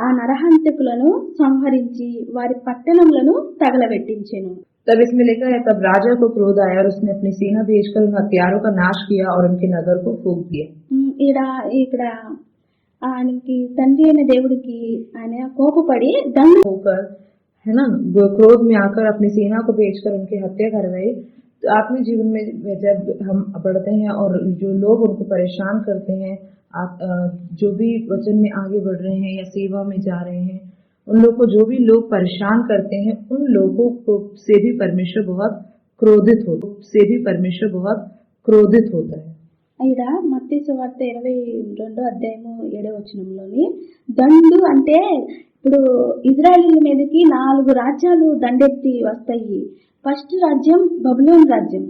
ఆ నరహంతకులను సంహరించి వారి పట్టణములను తగలబెట్టించెను. तब इसमें लिखा है तब राजा को क्रोध आया और उसने अपनी सेना भेजकर उन हत्यारों का नाश किया और उनके नगर को फूंक दिया। ఇక్కడ ఆయనకి తండ్రి అయిన దేవుడికి ఆయన కోపపడి దండు होकर है ना क्रोध में आकर अपनी सेना को भेजकर उनकी हत्या करवाई। तो आत्मिक जीवन में जब हम बढ़ते हैं और जो लोग उनको परेशान करते हैं, जो भी वचन में आगे बढ़ रहे हैं या सेवा में जा रहे हैं, उन लोग को जो भी लोग परेशान करते हैं उन लोगों को से भी परमेश्वर बहुत क्रोधित होता है। ఇక్కడ మత్తయి సువార్త 22వ అధ్యాయము 7వ వచనంలోని దండు అంటే ఇప్పుడు ఇజ్రాయేలీల మీదకి 4 రాజ్యాలు దండెత్తి వస్తాయి. फर्स्ट राज्यम बबलोन राज्यम।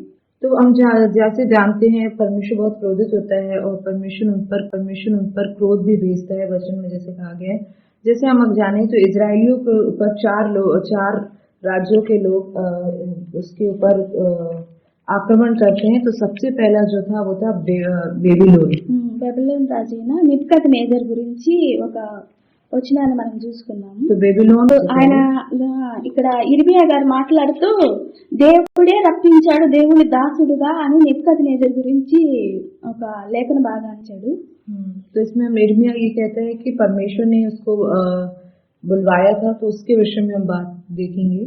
तो हम जैसे जानते हैं परमेश्वर बहुत क्रोधित होता है और परमेश्वर उन पर क्रोध भी भेजता है। वचन में जैसे कहा गया है, जैसे हम अब जाने तो इजरायलियों के ऊपर 4 राज्यों के लोग उसके ऊपर आक्रमण करते हैं। तो सबसे पहला जो था वो था बेबीलोन రాజైన నెబుకద్నెజర్ గురించి ఒక వచనాన్ని మనం చూసుకున్నాము. तो बेबीलोन ఆయన ఇక్కడ ఇర్మియా గారు మాట్లాడుతూ దేవుడే రప్పించాడు దేవుని దాసుడుగా అని నెబుకద్నెజర్ గురించి ఒక లేఖన భాగాన్ని ఇచ్చాడు. तो इसमें हम इर्मिया ये कहते हैं कि परमेश्वर ने उसको बुलवाया था, तो उसके विषय में हम बात देखेंगे।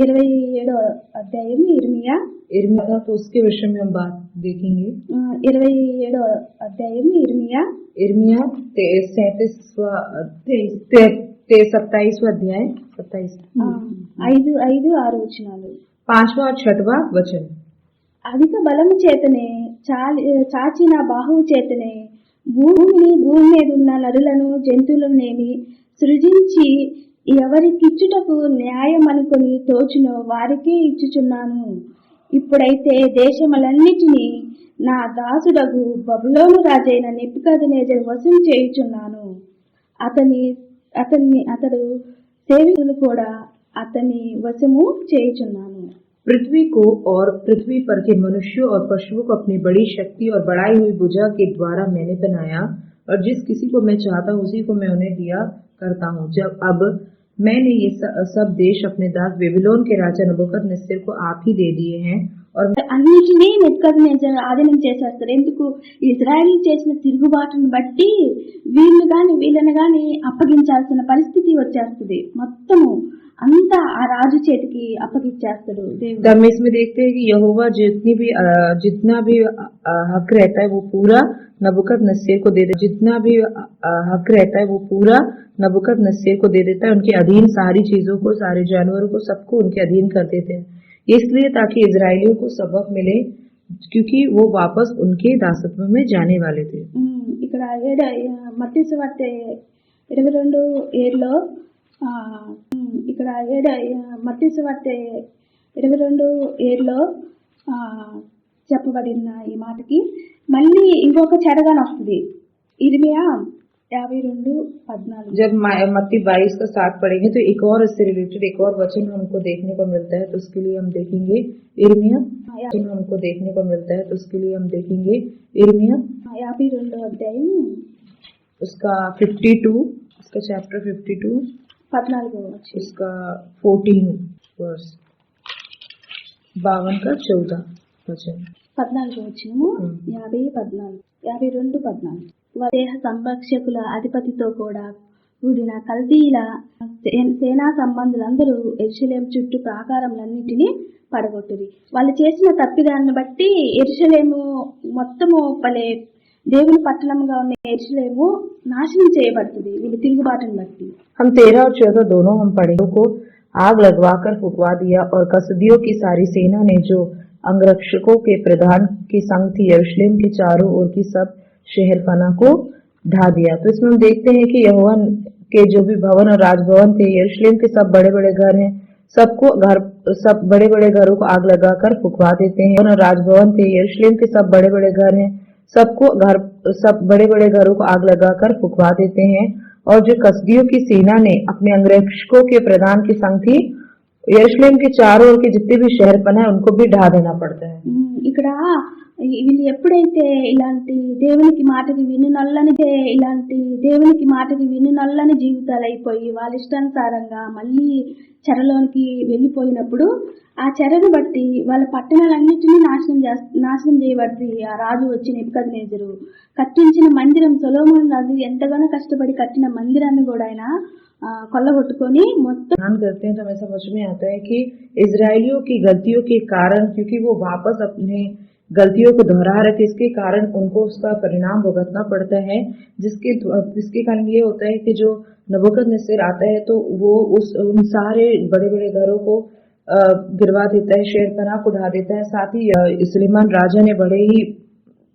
27వ అధ్యాయం ఇర్మియా था, तो उसके विषय में हम बात देखेंगे। 27వ అధ్యాయం ఇర్మియా 27वां अध्याय 27 5-6 వచనాలు 5वां और 6वां वचन। అధిక బలము చేతనే చాచిన బాహువు చేతనే భూమి మీద ఉన్న నరులను జంతువులనేమి సృజించి ఎవరికిచ్చుటకు న్యాయం అనుకొని తోచునో వారికే ఇచ్చుచున్నాను. ఇప్పుడైతే దేశములన్నిటినీ నా దాసుడగు బబులోను రాజైన నెబుకద్నెజరు వశం చేయుచున్నాను. అతడు సేవకులు కూడా అతని వశము చేయుచున్నాను. पृथ्वी को और पृथ्वी पर के मनुष्यों और पशुओं को अपनी बड़ी शक्ति और बढ़ाई हुई भुजा के द्वारा मैंने बनाया, और जिस किसी को मैं चाहता हूँ उसी को मैं उन्हें दिया करता हूँ। जब अब मैंने ये सब देश अपने दास बेबीलोन के राजा नबूकदनेस्सर को आप ही दे दिए हैं, और అన్నిటినీ నెబుకద్నెజర్ ఆధీనం చేసేస్తాడు. ఎందుకు? ఇజ్రాయేల్ చేసిన తిరుగుబాటును బట్టి వీళ్ళని గాని అప్పగించాల్సిన పరిస్థితి వచ్చేస్తుంది. మొత్తము అంతా ఆ రాజు చేతికి అప్పగించేస్తాడు దేవుడు. तब में इसमें देखते हैं कि यहोवा जितना भी हक रहता है वो पूरा नबूकदनेस्सर को दे देता है। जितना भी हक रहता है वो पूरा नबूकदनेस्सर को दे देता है। उनके अधीन सारी चीजों को, सारे जानवरों को, सबको उनके अधीन कर देते हैं। इसलिए ताकि इजरायलियों को सबक मिले, क्योंकि वो वापस उनके दासत्व में जाने वाले थे। ఇక్కడ మత్తయి సువార్త 22:7లో ఇక్కడ మత్తయి సువార్త 22:7లో చెప్పబడిన ఈ మాటకి మళ్ళీ ఇంకొక చెరగాని వస్తుంది. ఇర్మియా 52:14. जब मत्ती 22 का 7 पढ़ेंगे तो एक और इससे रिलेटेड एक और वचन हमको देखने को मिलता है। तो उसके लिए हम देखेंगे इर्मिया। हमको देखने को मिलता है तो उसके लिए हम देखेंगे इर्मिया 52వ అధ్యాయం उसका 52, उसका चैप्टर 52 14వ వచనం, उसका 14 वर्स 52 का 14 वचन 14వ వచనము 52:14 దేహ సంరక్షకుల అధిపతితో కూడా కూడిన కల్దీల సేనా సంబంధులందరూ యెరూషలేము చుట్టూ ప్రాకారములన్నిటినీ పడగొట్టిరి. వాళ్ళు చేసిన తప్పిదాన్ని బట్టి యెరూషలేము మొత్తము దేవుని పట్టణంగా ఉన్న యెరూషలేము నాశనం చేయబడుతుంది వీళ్ళు తిరుగుబాటుని బట్టి. हम 13 और 14 दोनों हम पढ़े को आग लगवाकर फुकवा दिया और कसदियों की सारी सेना ने जो अंगरक्षकों के प्रधान की संग थी यरूशलेम के चारों ओर की सब शहरपना को ढा दिया। तो इसमें हम देखते हैं कि यहोवा के जो भी भवन और राजभवन थे, यरूशलेम के सब बड़े बड़े घर हैं, सब बड़े बड़े घरों को आग लगाकर फुकवा देते हैं। और राजभवन थे, यरूशलेम के सब बड़े बड़े घर हैं, सब बड़े बड़े घरों को आग लगाकर फुकवा देते हैं। और जो कसदियों की सेना ने अपने अंगरक्षकों के प्रधान की संग थी यरूशलेम के चारों ओर के जितने भी शहरपना है उनको भी ढा देना पड़ता है। ఇక్కడ వీళ్ళు ఎప్పుడైతే ఇలాంటి దేవునికి మాటకి వినునల్లని జీవితాలు అయిపోయి వాళ్ళ ఇష్టానుసారంగా మళ్ళీ చెరలోనికి వెళ్ళిపోయినప్పుడు ఆ చెరను బట్టి వాళ్ళ పట్టణాలన్నిటినీ నాశనం చేయబడుతుంది. ఆ రాజు వచ్చి నెబుకద్నెజరు కట్టించిన మందిరం, సొలొమోను రాజు ఎంతగానో కష్టపడి కట్టిన మందిరాన్ని కూడా ఆయన కొల్లగొట్టుకొని మొత్తం करते हैं तो हमें समझ में आता है कि इजरायलियों की गलतियों के कारण, क्योंकि वो वापस अपने गलतियों को दोहरा रहे थे, इसके कारण उनको उसका परिणाम भुगतना पड़ता है। जिसके कारण ये होता है कि जो नबूकदनेस्सर आता है तो वो उन सारे बड़े बड़े घरों को गिरवा देता है, शहरपनाह को ढा देता है। साथ ही सुलेमान राजा ने बड़े ही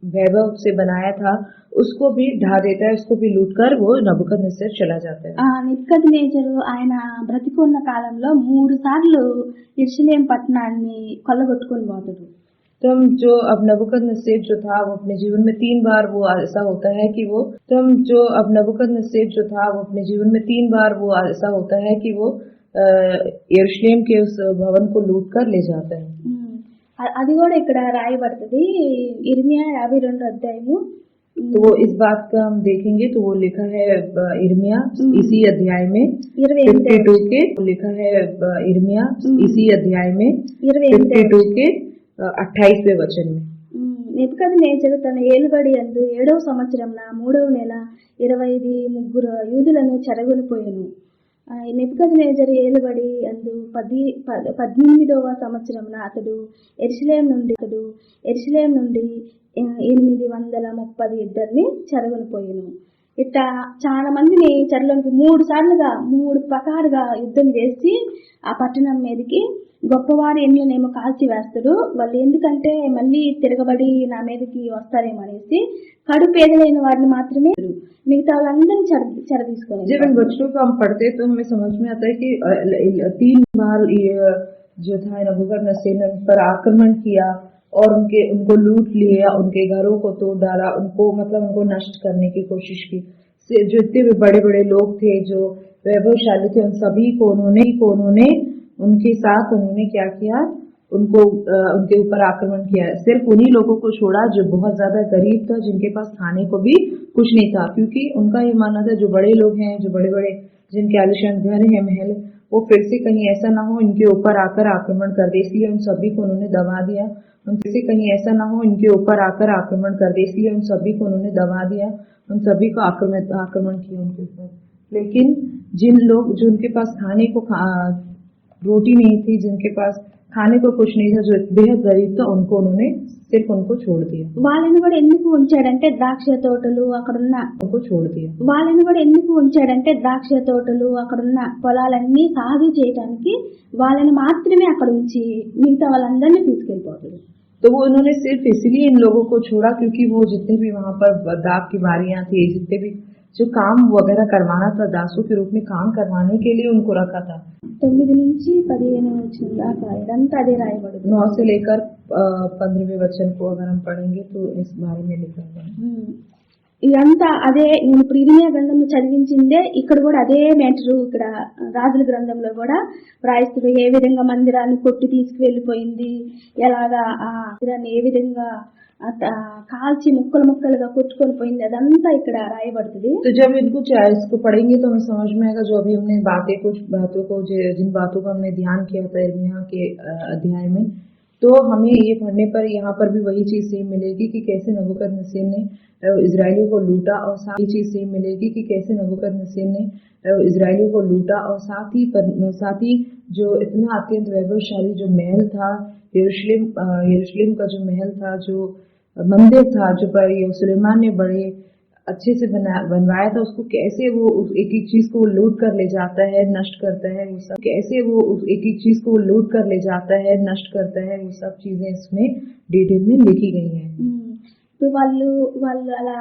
वैभव से बनाया था उसको भी ढा देता है, उसको भी लूटकर वो नबूकदनेस्सर चला जाता है। నెబుకద్నెజరు ఆయన బ్రతికున్న కాలంలో 3 సార్లు యెరూషలేం పట్టణాన్ని కొల్లగొట్టుకొని పోతాడు. तो हम जो अब नबूकदनेस्सर जो था वो अपने जीवन में 3 बार वो ऐसा होता है कि वो यरूशलेम के उस भवन को लूट कर ले जाता है। అది కూడా ఇక్కడ రాయబడుతుంది ఇర్మియా 52వ అధ్యాయము. तो वो इस बात का हम देखेंगे तो वो लिखा है इर्मिया इसी अध्याय में 52 के लिखा है इर्मिया इसी अध्याय में 52 के 28वें वचन में నెబుకద్నెజరు తన ఏలుబడి యందు 7వ సంవత్సరమున 3వ నెల 23 యూదులను చెరగొనిపోయెను. నెబుకద్నెజరు ఏలుబడి యందు 18వ సంవత్సరమున అతడు యెరూషలేం నుండి 830 ఇద్దరిని చెరగొనిపోయెను. ఇట్లా చాలా మందిని చెరలోనికి 3 ప్రకారుగా యుద్ధం చేసి ఆ పట్టణం మీదకి గొప్పవారి ఎండ్లనేమో కాల్చి వేస్తాడు. వాళ్ళు ఎందుకంటే మళ్ళీ తిరగబడి నా మీదకి వస్తారేమో అనేసి కడు పేదలైన వారిని మాత్రమే, మిగతా వాళ్ళందరినీ చెర తీసుకొని. जब इन बच्चों को हम पढ़ते तो हमें समझ में आता है कि 3 बार जो था नबूकदनेस्सर ने उन पर आक्रमण किया और उनको लूट लिया, उनके घरों को तोड़ डाला, उनको नष्ट करने की कोशिश की। जो इतने भी बड़े बड़े लोग थे, जो वैभवशाली थे, उन सभी को उन्होंने उनके साथ क्या किया, उनके ऊपर आक्रमण किया। सिर्फ उन्हीं लोगों को छोड़ा जो बहुत ज्यादा गरीब था, जिनके पास खाने को भी कुछ नहीं था, क्योंकि उनका ये मानना था जो बड़े लोग हैं, जो बड़े बड़े जिनके आलिशान घर हैं, महल, वो फिर से कहीं ऐसा ना हो इनके ऊपर आकर आक्रमण कर दे, इसलिए उन सभी को उन्होंने दबा दिया। उन फिर से कहीं ऐसा ना हो इनके ऊपर आकर आक्रमण कर दे, इसलिए उन सभी को उन्होंने दबा दिया, उन सभी को आक्रमण किया उनके ऊपर। लेकिन जिन लोग जो उनके पास खाने को रोटी नहीं थी, जिनके पास खाने को कुछ नहीं था, जो बेहद गरीब था, उनको छोड़ दिया। వాళ్ళని కూడా ఎందుకు ఉంచాడంటే ద్రాక్ష తోటలు అక్కడున్న उनको छोड़ दिया। వాళ్ళని కూడా ఎందుకు ఉంచాడంటే ద్రాక్ష తోటలు అక్కడున్న పొలాలన్నీ సాగు చేయడానికి వాళ్ళని మాత్రమే అక్కడ ఉంచి మిగతా వాళ్ళందరినీ తీసుకెళ్ళిపోతాడు। तो वो उन्होंने सिर्फ इसलिए इन लोगों को छोड़ा क्योंकि वो जितने भी वहां पर दाग की बारियां थी, जितने भी जो काम वगैरह करवाना था, दासों के रूप में काम करवाने के लिए उनको रखा था। 9 నుంచి 15 వచనం దాకా ఇదంతా అదే రాయబడింది। 9 से लेकर 15वें वचन को अगर हम पढ़ेंगे तो इस बारे में लिखा है। ఇదంతా అదే నేను ఇప్పుడు ఇర్మియా గ్రంథంలో చదివించిందే ఇక్కడ కూడా అదే మ్యాటర్ ఇక్కడ రాజుల గ్రంథంలో కూడా రాయిస్తుడు ఏ విధంగా మందిరాన్ని కొట్టి తీసుకువెళ్ళిపోయింది, ఎలాగా ఆ మందిరాన్ని ఏ విధంగా కాల్చి ముక్కలు ముక్కలుగా కొట్టుకొని పోయింది, అదంతా ఇక్కడ రాయబడుతుంది। तो जब इसको पढ़ेंगे तो हमें समझ में आएगा जो अभी हमने कुछ बातों को जिन बातों का हमने ध्यान किया था इर्मिया के अध्याय में, तो हमें ये पढ़ने पर यहाँ पर भी वही चीज सेम मिलेगी कि कैसे नबूकदनेस्सर ने इजरायलियों को लूटा, और साथ ही चीज सेम मिलेगी कि कैसे नबूकदनेस्सर ने इजरायलियों को लूटा, और साथ ही जो इतना अत्यंत वैभवशाली जो महल था यरूशलेम का जो महल था, जो मंदिर था, जो पर सुलेमान ने बड़े अच्छे से बनवाया था, उसको कैसे वो एक एक चीज को लूट कर ले जाता है, नष्ट करता है, वो सब कैसे वो एक एक चीज को लूट कर ले जाता है, नष्ट करता है, वो सब चीजें इसमें डिटेल में लिखी गई हैं। ఇప్పుడు వాళ్ళు అలా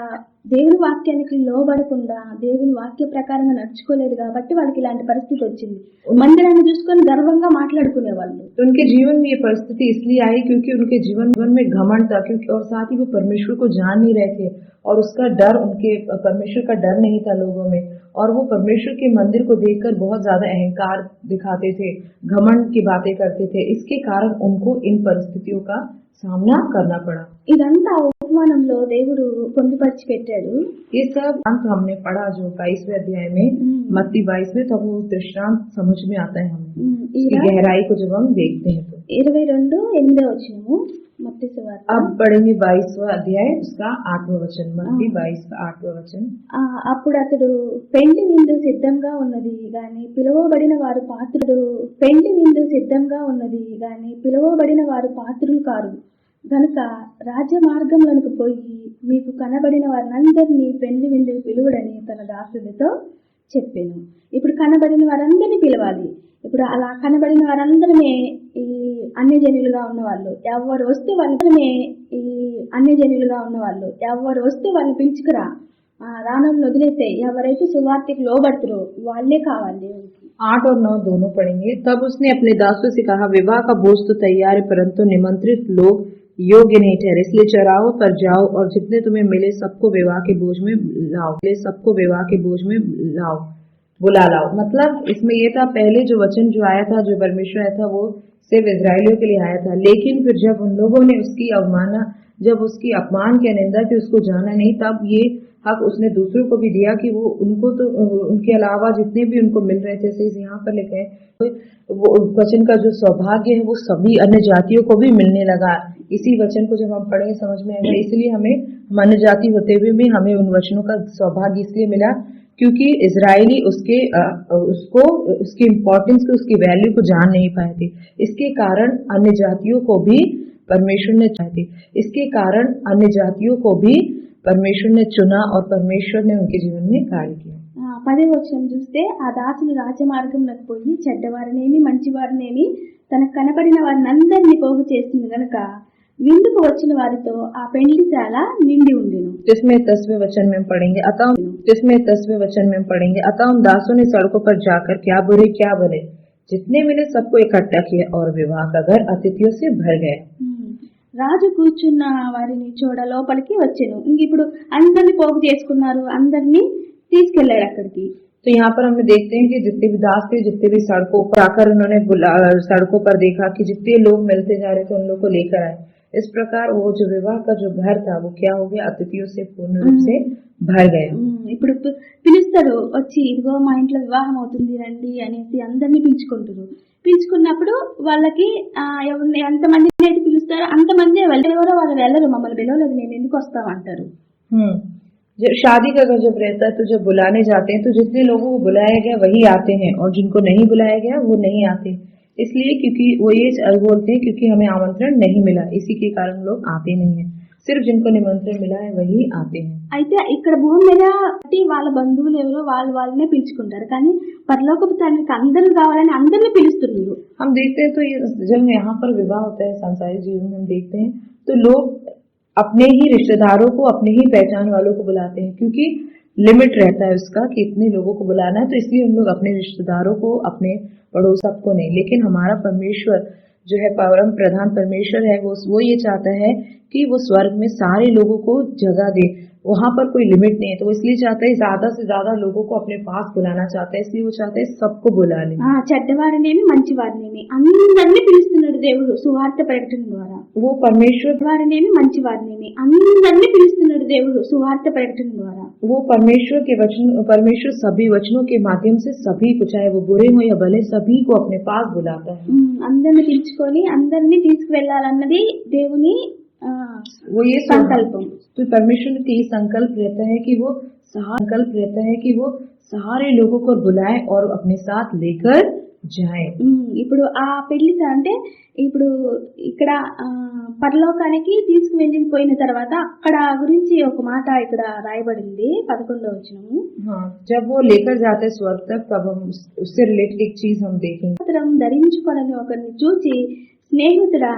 దేవుని వాక్యానికి లోబడకుండా దేవుని వాక్య ప్రకారంగా నడుచుకోలేదు కాబట్టి వాళ్ళకి ఇలాంటి పరిస్థితి వచ్చింది। మందిరాన్ని చూసుకొని గర్వంగా మాట్లాడుకునే వాళ్ళు। तो उनके जीवन में ये परिस्थिति इसलिए आई क्योंकि उनके जीवन में घमंड था, क्योंकि और साथ ही वो परमेश्वर को जान नहीं रहे थे, और उसका डर उनके परमेश्वर का डर नहीं था लोगों में, और वो परमेश्वर के मंदिर को देखकर बहुत ज्यादा अहंकार दिखाते थे, घमंड की बातें करते थे। इसके कारण उनको इन परिस्थितियों का सामना करना पड़ा। ఇదంతా ఉపమానంలో దేవుడు పొందుపరిచి పెట్టాడు। ये सब अंत हमने पढ़ा जो 22वें अध्याय में मत्ती 22 में, तब वो दृष्टांत समझ में आता है हमें, इसकी गहराई को जब हम देखते हैं तो 22:8 వచనము మత్తయి సువార్త। अब पढ़ेंगे 22वां अध्याय उसका 8वां वचन, मत्ती 22 का 8वां वचन। అప్పుడు అతడు పెండ్లి విందు సిద్ధంగా ఉన్నది గాని పిలువబడిన వారు పాత్రులు కారు గనుక రాజ్య మార్గంలోనికి పోయి మీకు కనబడిన వారందరినీ పెండ్లి విందుకు పిలువడని తన దాసులతో చెప్పాను। ఇప్పుడు కనబడిన వారందరినీ పిలవాలి। ఇప్పుడు అలా కనబడిన వారందరమే ఈ అన్యజనులుగా ఉన్నవాళ్ళు, ఎవరు వస్తే వాళ్ళని పిలుచుకురా, రానోళ్ళని వదిలేస్తే ఎవరైతే సువార్తకి లోబడతారో వాళ్ళే కావాలి। 8 और 9 दोनों पढ़ेंगे। तब उसने अपने दासों से कहा, विवाह का भोज तो तैयार है, परंतु निमंत्रित लोग योग्य नहीं ठहरे, इसलिए चराहों पर जाओ और जितने तुम्हें मिले सबको विवाह के भोज में लाओ, बुला लाओ। मतलब इसमें ये था, पहले जो वचन जो आया था, जो परमेश्वर आया था, वो सिर्फ इजरायलियों के लिए आया था, लेकिन फिर जब उन लोगों ने उसकी अपमान की निंदा की, उसको जाना नहीं, तब ये हक उसने दूसरों को भी दिया कि वो उनको तो उनके अलावा जितने भी उनको मिल रहे थे, जैसे यहाँ पर लिखे हैं, वो वचन का जो सौभाग्य है वो सभी अन्य जातियों को भी मिलने लगा। इसी वचन को जब हम पढ़ेंगे समझ में आएगा। इसलिए हमें अन्य जाति होते हुए भी हमें उन वचनों का सौभाग्य इसलिए मिला क्योंकि इजरायली उसकी इम्पोर्टेंस को, उसकी वैल्यू को जान नहीं पाए थे। इसके कारण अन्य जातियों को भी परमेश्वर ने चुना और परमेश्वर ने उनके जीवन में कार्य किया। 10వ వచనం చూస్తే ఆ దాసుని రాజమార్గంలోకి పోయి చెడ్డవారినేమి మంచివారినేమి తనకు కనబడిన వారిని అందరినీ పోగు చేసింది గనుక విందుకు వచ్చిన వారితో ఆ పెండ్లిశాల నిండి ఉండెను। जिसमें 10वें वचन में पढ़ेंगे, अतः उन दासों ने सड़कों पर जाकर क्या बुरे क्या भले जितने मिले सबको इकट्ठा किया, और विवाह का घर अतिथियों से भर गया। రాజు కూర్చున్న వారిని చూడ లోపలికి వచ్చెను। ఇంక ఇప్పుడు అందరినీ పోగు చేసుకున్నారు, అందరినీ తీసుకెళ్లాడు అక్కడికి। तो यहाँ पर हमने देखते हैं कि जितने भी दास थे, जितने भी सड़कों पर आकर उन्होंने सड़कों पर देखा कि जितने लोग मिलते जा रहे थे उन लोग को लेकर आए। इस प्रकार वो जो विवाह का जो घर था वो क्या हो गया, अतिथियों से पूर्ण रूप से भर गया। ఇప్పుడు పిలుస్తాడు వచ్చి, ఇదిగో మా ఇంట్లో వివాహం అవుతుంది రండి అనేసి అందరినీ పిలుచుకుంటారు. పిలుచుకున్నప్పుడు వాళ్ళకి ఎంతమందిని అయితే పిలుస్తారో అంతమంది ఎవరో వాళ్ళు వెళ్ళరు, మమ్మల్ని పిలవలేదు మేము ఎందుకు వస్తాం అంటారు. शादी का अगर जब रहता है तो जब बुलाने जाते हैं तो जितने लोगों को बुलाया गया वही आते हैं और जिनको नहीं बुलाया गया वो नहीं आते, इसलिए क्योंकि वो ये बोलते हैं क्योंकि हमें आमंत्रण नहीं मिला, इसी के कारण लोग आते नहीं है। सिर्फ जिनको निमंत्रण मिला है वही आते हैं। అయితే ఇక్కడ భూమి మీద వాళ్ళ బంధువులు ఎవరో వాళ్ళనే పిలుచుకుంటారు, కానీ పరలోకపు తండ్రికి అందరూ కావాలని అందరిని పిలుస్తున్నారు. हम देखते हैं तो ये जब यहाँ पर विवाह होता है सांसारिक जीवन में हम देखते हैं तो लोग अपने ही रिश्तेदारों को, अपने ही पहचान वालों को बुलाते हैं, क्योंकि लिमिट रहता है उसका कि इतने लोगों को बुलाना है, तो इसलिए हम लोग अपने रिश्तेदारों को, अपने पड़ोस सबको नहीं। लेकिन हमारा परमेश्वर जो है परम प्रधान परमेश्वर है, वो ये चाहता है कि वो स्वर्ग में सारे लोगों को जगह दे, वहां पर कोई लिमिट नहीं है, तो इसलिए चाहता है ज्यादा से ज्यादा लोगों को अपने पास बुलाना चाहता है, इसलिए वो चाहता है सबको बुला ले। చెడ్డవారినేమి మంచివారినేమి అందరినీ పిలుస్తున్నాడు దేవుడు సువార్త ప్రకటన ద్వారా. वो परमेश्वर వారినేమి మంచివారినేమి అందరినీ పిలుస్తున్నాడు దేవుడు సువార్త ప్రకటన ద్వారా. वो परमेश्वर सभी वचनों के माध्यम से सभी को, चाहे वो बुरे हो या भले, सभी को अपने पास बुलाता है। అందరిని పిలుచుకొని అందరినీ తీసుకువెళ్ళాలన్నది దేవుని वो ये संकल्प। तो परमेश्वर का ये संकल्प रहता है कि वो सारे लोगों को बुलाए और अपने साथ लेकर जाए। ఇప్పుడు ఆ పెళ్లి అంటే ఇప్పుడు ఇక్కడ పరలోకానికి తీసుకువెళ్ళిపోయిన తర్వాత అక్కడ గురించి ఒక మాట ఇక్కడ రాయబడింది 11వ వచనము. जब वो लेकर जाते हैं स्वर्ग तक, तब हम उससे रिलेटेड एक चीज हम देखेंगे। వస్త్రం ధరించుకొనని ఒకరిని చూసి, స్నేహితుడా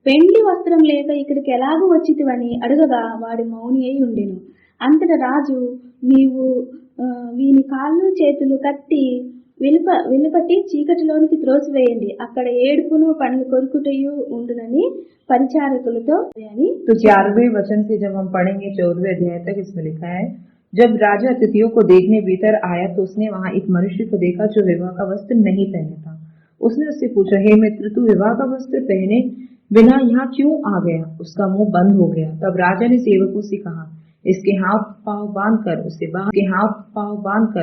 పెండ్లి వస్త్రం లేక ఇక్కడికి ఎలాగూ వచ్చితివని అడుగగా వాడి మౌని అయి ఉండెను. అంతట రాజు, నీవు వీని కాళ్ళు చేతులు కట్టి వెలుపటి చీకటిలోనికి త్రోసివేయండి, అక్కడ ఏడుపును పండ్లు కొరుకుటయు ఉండునని పరిచారకులతో అని. तो 11वें वचन से जब हम पढ़ेंगे 14वें अध्याय तक, इसमें लिखा है, जब राजा अतिथियों को देखने भीतर आया तो उसने वहां एक मनुष्य को देखा जो विवाह का वस्त्र नहीं पहने था। उसने उससे पूछा, हे मित्र, तू विवाह का वस्त्र पहने बिना यहाँ क्यों आ गया? उसका मुंह बंद हो गया। तब राजा ने सेवकों से कहा, इसके हाथ पांव बांध कर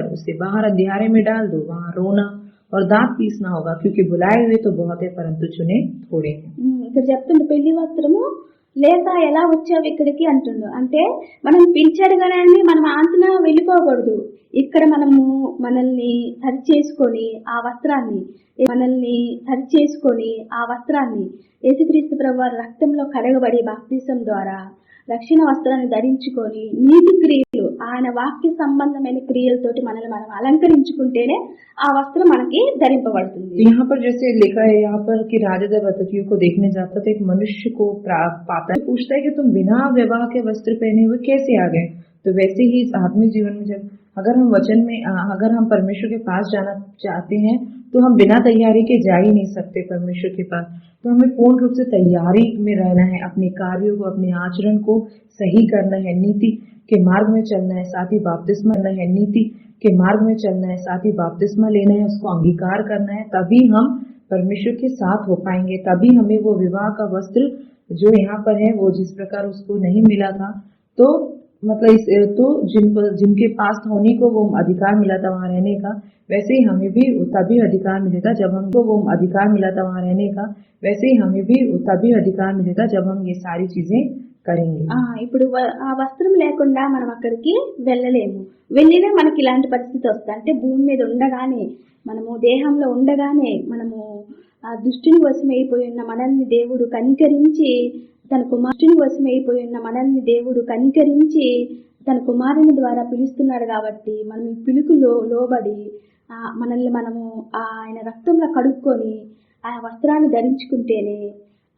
उसे बाहर अंधियारे में डाल दो, वहाँ रोना और दांत पीसना होगा, क्योंकि बुलाए हुए तो बहुत है परंतु चुने थोड़े हैं। ఇక్కడ చెప్తుండే పెళ్లి వస్త్రము లేక ఎలా వచ్చావు ఇక్కడికి అంటుండు. అంటే మనం పిలిచాడు కానీ మనం ఆంతన వెళ్ళిపోకూడదు. ఇక్కడ మనల్ని సరి చేసుకొని ఆ వస్త్రాన్ని యేసుక్రీస్తు ప్రభువారి రక్తంలో కడగబడి బాప్తిసం ద్వారా రక్షణ వస్త్రాన్ని ధరించుకొని నీతి క్రియలు, ఆయన వాక్య సంబంధమైన క్రియలతోటి మనల్ని మనం అలంకరించుకుంటేనే ఆ వస్త్రం మనకి ధరింపబడుతుంది. यहाँ पर जैसे लिखा है यहाँ पर कि राजा जब अतिथियों को देखने जाता तो एक मनुष्य को पाता है, पूछता है कि तुम बिना विवाह के वस्त्र पहने हुए कैसे आ गए? तो वैसे ही इस आत्मिक जीवन में जब अगर हम परमेश्वर के पास जाना चाहते हैं तो हम बिना तैयारी के जा ही नहीं सकते परमेश्वर के पास। तो हमें पूर्ण रूप से तैयारी में रहना है, अपने कार्यों को, अपने आचरण को सही करना है, नीति के मार्ग में चलना है, साथ ही बपतिस्मा लेना है, उसको अंगीकार करना है, तभी हम परमेश्वर के साथ हो पाएंगे। तभी हमें वो विवाह का वस्त्र जो यहाँ पर है, वो जिस प्रकार उसको नहीं मिला था, तो जिनके पास उन्हीं को वो अधिकार मिला था वहाँ रहने का, वैसे ही हमें भी तभी अधिकार मिलेगा जब हम ये सारी चीजें करेंगे। ఇప్పుడు ఆ వస్త్రం లేకుండా మనం అక్కడికి వెళ్ళలేము. వెళ్ళినా మనకి ఇలాంటి పరిస్థితి వస్తుంది. అంటే భూమి మీద ఉండగానే, మనము దేహంలో ఉండగానే మనము ఆ దుష్టుని వశమైపోయి ఉన్న మనల్ని దేవుడు కనికరించి తన కుమారుని ద్వారా పిలుస్తున్నాడు. కాబట్టి మనం ఈ పిలుపులో లోబడి మనల్ని మనము ఆయన రక్తంలో కడుక్కొని ఆ వస్త్రాన్ని ధరించుకుంటేనే,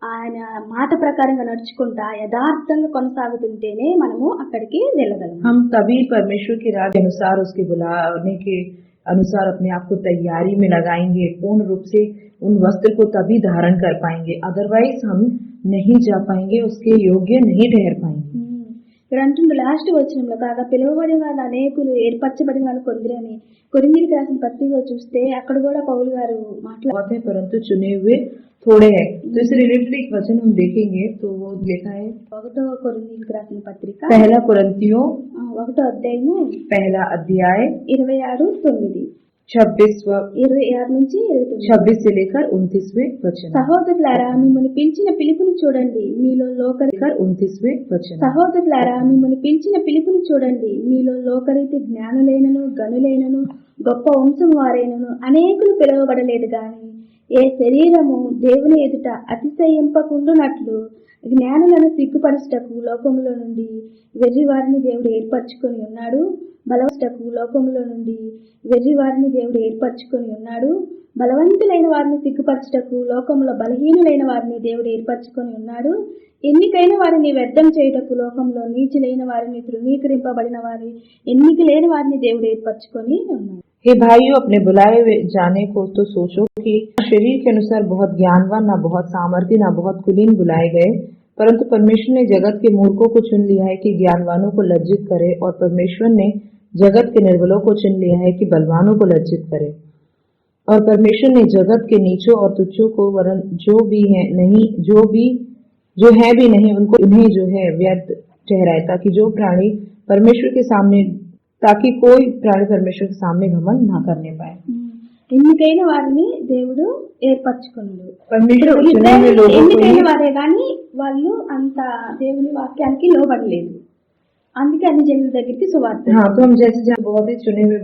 ఆయన మాట ప్రకారంగా నడుచుకుంటా యథార్థంగా కొనసాగుతుంటేనే మనము అక్కడికి వెళ్ళగలం. हम तभी परमेश्वर के राज के अनुसार, उसके बुलाने के अनुसार अपने आप को तैयारी में लगाएंगे, पूर्ण रूप से उन वस्त्र को तभी धारण कर पाएंगे, अदरवाइज हम नहीं जा पाएंगे, उसके योग्य नहीं ठहर पाएंगे। ఇక్కడ అంటుండే లాస్ట్ వచనంలో కాగా పిలువబడిన వాళ్ళు అనేకులు ఏర్పరచబడిన వాళ్ళు కొందరని కొరింథీయులకు రాసిన పత్రికలో చూస్తే అక్కడ కూడా పౌలు గారు बहुत है परंतु चुने हुए थोड़े हैं। तो इससे रिलेटेड एक वचन हम देखेंगे तो वो लिखा है ఒకటో కొరింథీయులకు రాసిన పత్రిక पहला कुरिन्थियों ఒకటో అధ్యాయము पहला अध्याय 26:9 26 నుంచి 26 से लेकर 29वें वचन సహోదరులారా మిమ్మల్ని పిలిచిన పిలుపుని చూడండి మీలో లోకరి लेकर 29वें वचन సహోదరులారా మిమ్మల్ని పిలిచిన పిలుపుని చూడండి మీలో లోకరీతి జ్ఞానులైనను గనులైనను గొప్ప వంశం వారైనను అనేకులు పిలువబడలేదు గాని ఏ శరీరము దేవుని ఎదుట అతిశయింపకుండునట్లు జ్ఞానులను సిగ్గుపరచుటకు లోకములో నుండి వెర్రి వారిని దేవుడు ఏర్పరచుకొని ఉన్నాడు బలవంతులైన వారిని సిగ్గుపరచుటకు లోకములో బలహీనులైన వారిని దేవుడు ఏర్పరచుకొని ఉన్నాడు ఎన్నికైన వారిని వ్యర్థం చేయుటకు లోకంలో నీచులైన వారిని తృణీకరింపబడిన వారి ఎన్నిక లేని వారిని దేవుడు ఏర్పరచుకొని ఉన్నాడు हे भाइयों अपने बुलाए हुए जाने को तो सोचो कि शरीर के अनुसार बहुत ज्ञानवान ना बहुत सामर्थ्य ना बहुत कुलीन बुलाए गए परंतु परमेश्वर ने जगत के मूर्खों को चुन लिया है कि ज्ञानवानों को लज्जित करे और परमेश्वर ने जगत के निर्बलों को चुन लिया है कि बलवानों को लज्जित करे और परमेश्वर ने जगत के नीचों और तुच्छों को वरन जो है भी नहीं उनको उन्हें जो है व्यर्थ ठहराए ताकि कोई प्राणी परमेश्वर के सामने घमंड ना करने पाए। ఎన్నికైన వారిని దేవుడు ఏర్పరచుకున్నాడు परमेश्वर चुने हुए लोगों को ఎన్నికైన వారే కానీ వాళ్ళు అంత దేవుని వాక్యానికి లోబడలేదు అందుకే అన్ని జనుల దగ్గరికి సువార్త हाँ तो हम जैसे जहाँ बहुत ही चुने हुए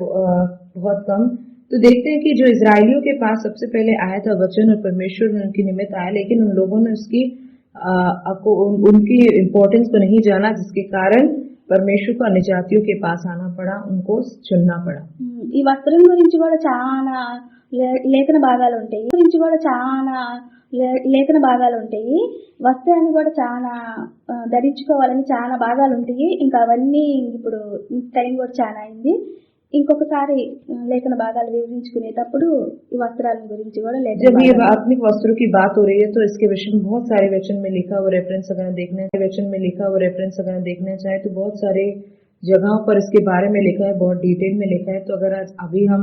बहुत कम तो देखते हैं कि जो इजरायलियों के पास सबसे पहले आया था वचन और परमेश्वर ने उनकी निमित्त आया लेकिन उन लोगों ने उसकी उनकी इम्पोर्टेंस को नहीं जाना जिसके कारण परमेश्वर को अन्य जातियों के पास आना पड़ा उनको चुनना पड़ा। ఈ వస్త్రం గురించి కూడా చాలా లేఖన భాగాలు ఉంటాయి వస్త్రాన్ని కూడా చాలా ధరించుకోవాలని చాలా భాగాలు ఉంటాయి ఇంకా అవన్నీ ఇప్పుడు టైం కూడా చాలా అయింది ఇంకొకసారి లేఖన భాగాలు వివరించుకునేటప్పుడు ఈ వస్త్రాల గురించి కూడా जब ये आत्मिक वस्त्रों की बात हो रही है तो इसके विषय में बहुत सारे वचन में लिखा हुआ रेफरेंस अगर देखना चाहे तो बहुत सारे जगहों पर इसके बारे में लिखा है बहुत डिटेल में लिखा है तो अगर आज अभी हम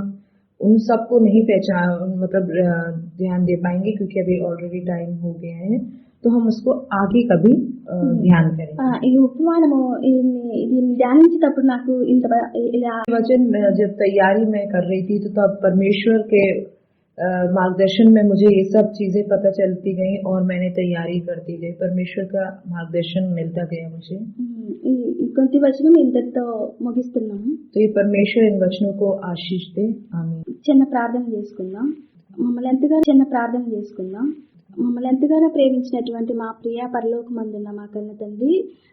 उन सबको नहीं ध्यान दे पाएंगे क्योंकि अभी ऑलरेडी टाइम हो गया है तो हम उसको आगे कभी ध्यान करेंगे। ఈ ఉపమానము దీన్ని ధ్యానించేటప్పుడు నాకు ఇంత वचन जब तैयारी मैं कर रही थी तो तब परमेश्वर के मार्गदर्शन में मुझे ये सब चीजें पता चलती गई और मैंने तैयारी करती गई परमेश्वर का मार्गदर्शन मिलता गया मुझे। ఈ కొద్ది వచనం ఇంతటితో ముగిస్తున్నాము तो ये परमेश्वर इन वचनों को आशीष दे आमीन। చిన్న ప్రార్థన చేసుకుందాం మమ్మల్ని ఎంతగానో ప్రేమించినటువంటి మా ప్రియ పరలోకమందున్న మా కన్న తండ్రి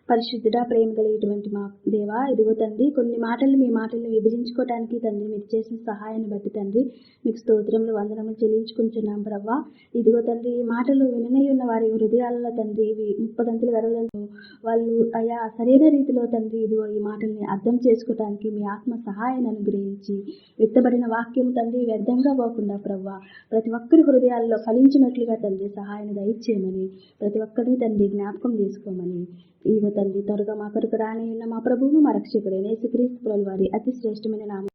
పరిశుద్ధుడా ప్రేమ కలిగేటువంటి మా దేవా ఇదిగో తండ్రి కొన్ని మాటలు మీ మాటలను విభజించుకోవడానికి తండ్రి మీరు చేసిన సహాయాన్ని బట్టి తండ్రి మీకు స్తోత్రములు వందనములు చెల్లించుకుంటున్నాం ప్రవ్వా ఇదిగో తండ్రి ఈ మాటలు విననై ఉన్న వారి హృదయాలలో తండ్రి ఇవి 30 గంటలు వెరవడంతో వాళ్ళు అయా సరైన రీతిలో తండ్రి ఇదిగో ఈ మాటల్ని అర్థం చేసుకోవడానికి మీ ఆత్మ సహాయాన్ని అనుగ్రహించి విత్తబడిన వాక్యం తండ్రి వ్యర్థంగా పోకుండా ప్రవ్వా ప్రతి ఒక్కరి హృదయాల్లో ఫలించినట్లుగా తండ్రి సహాయాన్ని దయచేయమని ప్రతి ఒక్కరిని తండ్రి జ్ఞాపకం చేసుకోమని ఇదిగో తండ్రి త్వరగా మా కొరకు రాని ఉన్న మా ప్రభువును మా రక్షకుడైన యేసుక్రీస్తు ప్రభువు వారి అతి శ్రేష్టమైన నామం